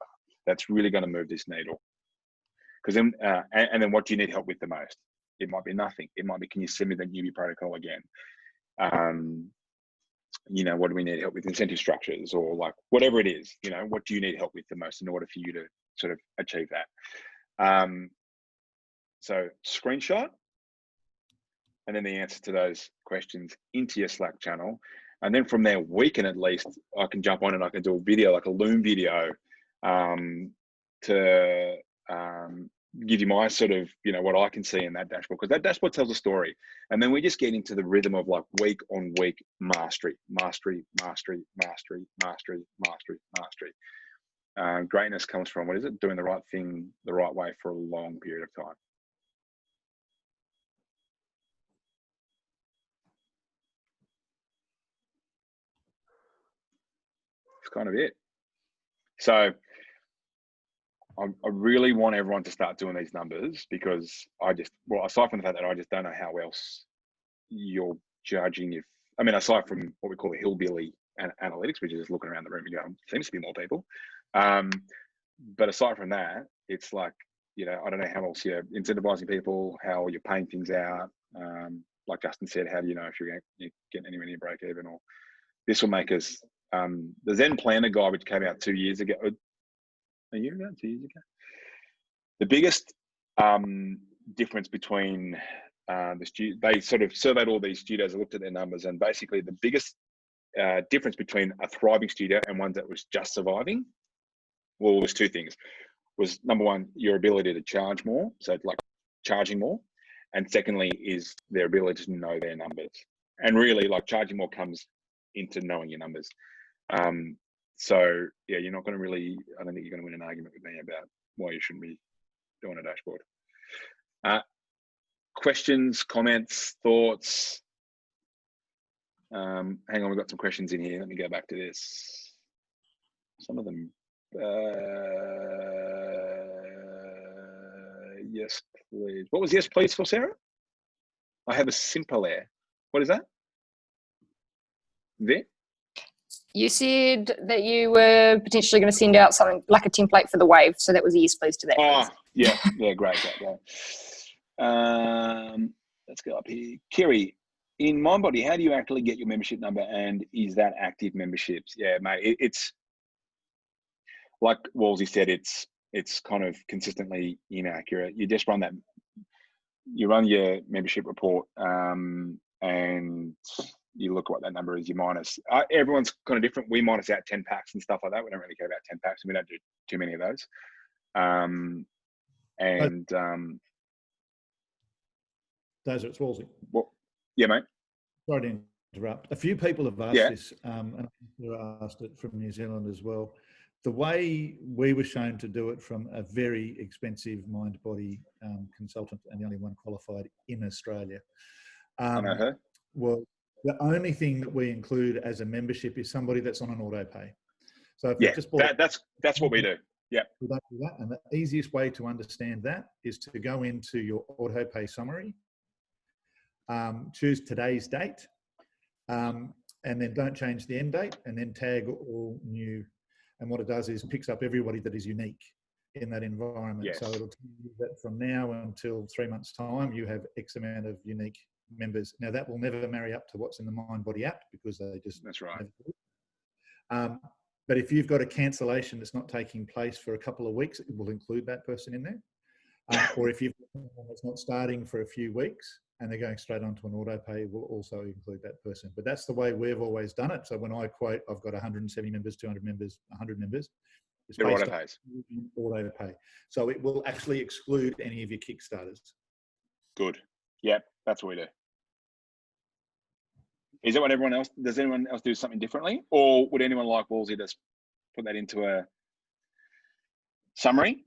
that's really going to move this needle. Because then, and then what do you need help with the most? It might be nothing. It might be, can you send me the newbie protocol again? You know, what do we need help with? Incentive structures, or like whatever it is, you know, what do you need help with the most in order for you to sort of achieve that? So screenshot, and then the answer to those questions into your Slack channel. And then from there, we can, at least, I can jump on and I can do a video, like a Loom video, to give you my sort of, you know, what I can see in that dashboard, because that dashboard tells a story. And then we just get into the rhythm of like week on week mastery. Greatness comes from, what is it? Doing the right thing the right way for a long period of time. It's kind of it. So I really want everyone to start doing these numbers, because well, aside from the fact that I just don't know how else you're judging if, I mean, aside from what we call the hillbilly analytics, which is just looking around the room and going, seems to be more people. But aside from that, it's like, you know, I don't know how else you're incentivizing people, how you're paying things out. Like Justin said, how do you know if you're getting anywhere near break even? Or this will make us, the Zen Planner guide, which came out 2 years ago, a year ago, 2 years ago. The biggest difference between they sort of surveyed all these studios, looked at their numbers, and basically the biggest difference between a thriving studio and one that was just surviving, well, was 2 things. Was number one, your ability to charge more, so like charging more, and secondly is their ability to know their numbers. And really, like, charging more comes into knowing your numbers. So yeah, you're not going to really, I don't think you're going to win an argument with me about why you shouldn't be doing a dashboard. Questions, comments, thoughts? Hang on, we've got some questions in here. Let me go back to this. Some of them, yes, please. What was yes, please for, Sarah? I have a simple air. What is that? There? You said that you were potentially going to send out something like a template for the wave. So that was a yes, please to that. Oh, yeah, great. Let's go up here. Kerry, in MindBody, how do you actually get your membership number, and is that active memberships? Yeah, mate, it's like Wolsey said, it's kind of consistently inaccurate. You just run your membership report, and you look at what that number is, you minus. Everyone's kind of different. We minus out 10 packs and stuff like that. We don't really care about 10 packs, and we don't do too many of those. Doza, it's Wolsey. Well, yeah, mate. Sorry to interrupt. A few people have asked this, and I asked it from New Zealand as well. The way we were shown to do it from a very expensive mind-body consultant, and the only one qualified in Australia, I know her. well, the only thing that we include as a membership is somebody that's on an auto pay. So if they've just bought, that's what we do. Yeah, we don't do that. And the easiest way to understand that is to go into your auto pay summary, choose today's date, and then don't change the end date, and then tag all new. And what it does is picks up everybody that is unique in that environment. Yes. So it'll tell you that from now until 3 months' time, you have X amount of unique members. Now that will never marry up to what's in the MindBody app because they just. That's right. But if you've got a cancellation that's not taking place for a couple of weeks, it will include that person in there. Or if you've got someone that's not starting for a few weeks and they're going straight onto an auto pay, will also include that person. But that's the way we've always done it. So when I quote, I've got 170 members, 200 members, 100 members. It's they're auto pays. Auto pay. So it will actually exclude any of your Kickstarters. Good. Yep, that's what we do. Is that what everyone else, does anyone else do something differently? Or would anyone like Wolsey just put that into a summary?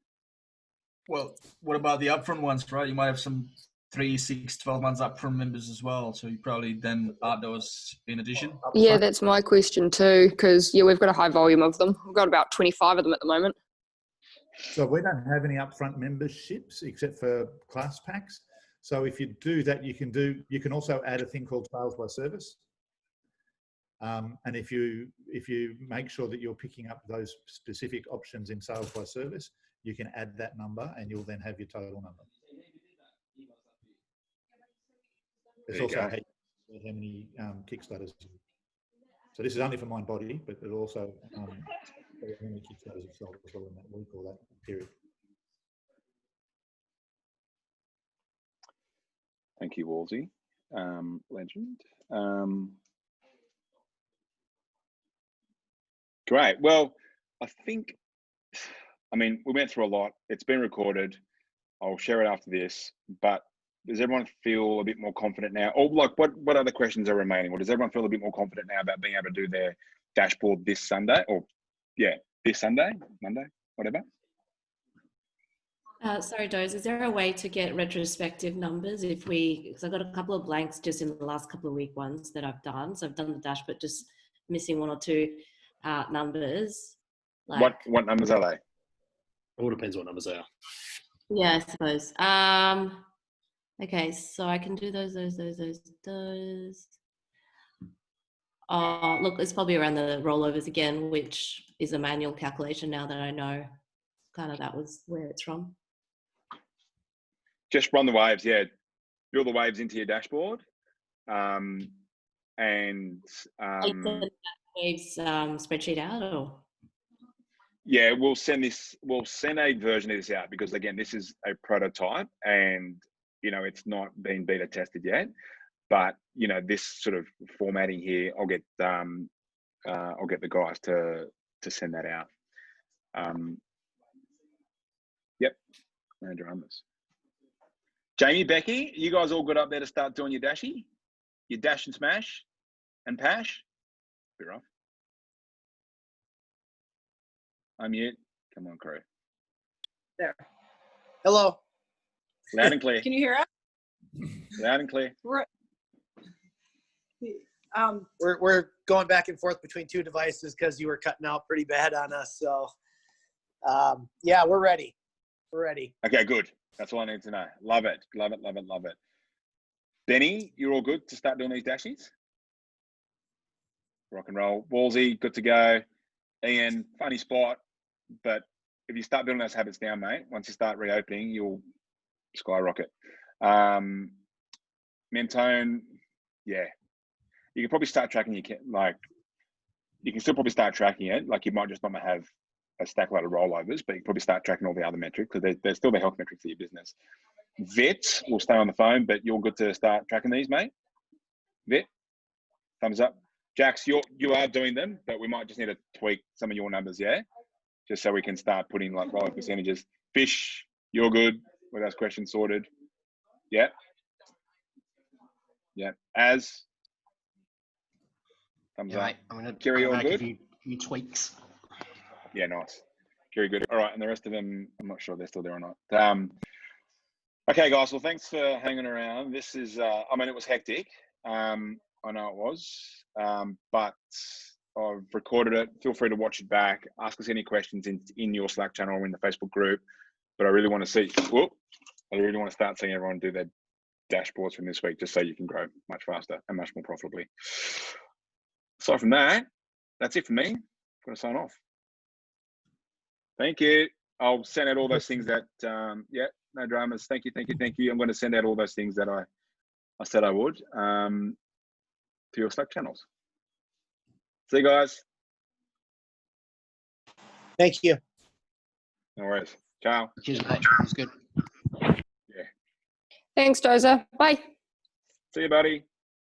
Well, what about the upfront ones, right? You might have some 3, 6, 12 months upfront members as well. So you probably then add those in addition. Yeah, that's my question too, because we've got a high volume of them. We've got about 25 of them at the moment. So we don't have any upfront memberships except for class packs. So if you do that, you can also add a thing called sales by service. And if you make sure that you're picking up those specific options in sales by service, you can add that number and you'll then have your total number. It's also how many Kickstarters. So this is only for MindBody, but it also how many Kickstarters you've sold as well in that week or that period. Thank you, Wolsey. Legend. Great. Well, I mean, we went through a lot. It's been recorded. I'll share it after this. But does everyone feel a bit more confident now? Or like, what other questions are remaining? Or does everyone feel a bit more confident now about being able to do their dashboard this Sunday? Or this Sunday, Monday, whatever. Sorry, Doza, is there a way to get retrospective numbers because I've got a couple of blanks just in the last couple of week ones that I've done. So I've done the dash, but just missing 1 or 2 numbers. Like, what numbers are they? All depends what numbers they are. Yeah, I suppose. Okay, so I can do those. Oh, look, it's probably around the rollovers again, which is a manual calculation now that I know kind of that was where it's from. Just run the waves, build the waves into your dashboard. Waves spreadsheet out or? Yeah, we'll send a version of this out because again, this is a prototype and it's not been beta tested yet. But this sort of formatting here, I'll get the guys to send that out. Yep, no dramas. Jamie, Becky, you guys all good up there to start doing your dashy? Your dash and smash and pash? Be rough. Unmute. Come on, crew. There. Hello. Loud and clear. Can you hear us? Loud and clear. We're going back and forth between 2 devices because you were cutting out pretty bad on us. So, yeah, we're ready. We're ready. Okay, good. That's all I need to know. Love it. Love it. Love it. Love it. Benny, you're all good to start doing these dashies? Rock and roll. Wolsey, good to go. Ian, funny spot. But if you start building those habits down, mate, once you start reopening, you'll skyrocket. Mentone, yeah. You can probably start tracking you can still probably start tracking it. Like you might just not have a stack load of rollovers, but you can probably start tracking all the other metrics because they're still the health metrics of your business. Vit will stay on the phone, but you're good to start tracking these, mate. Vit, thumbs up. Jax, you are doing them, but we might just need to tweak some of your numbers, yeah? Just so we can start putting like rollover percentages. Fish, you're good with those questions sorted. Yeah. Yeah. As Thumbs Yeah, up. mate, I'm going Kerry, to all make a good? few tweaks. Yeah, nice. Kerry, good. All right, and the rest of them, I'm not sure they're still there or not. Okay, guys. Well, thanks for hanging around. This is, I mean, it was hectic. I know it was, but I've recorded it. Feel free to watch it back. Ask us any questions in your Slack channel or in the Facebook group. But I really want to see. I really want to start seeing everyone do their dashboards from this week, just so you can grow much faster and much more profitably. Aside from that, that's it for me. I'm going to sign off. Thank you. I'll send out all those things that, yeah, no dramas. Thank you, thank you, thank you. I'm going to send out all those things that I said I would to your Slack channels. See you guys. Thank you. No worries. Ciao. Cheers, mate. It was good. Yeah. Thanks, Doza. Bye. See you, buddy.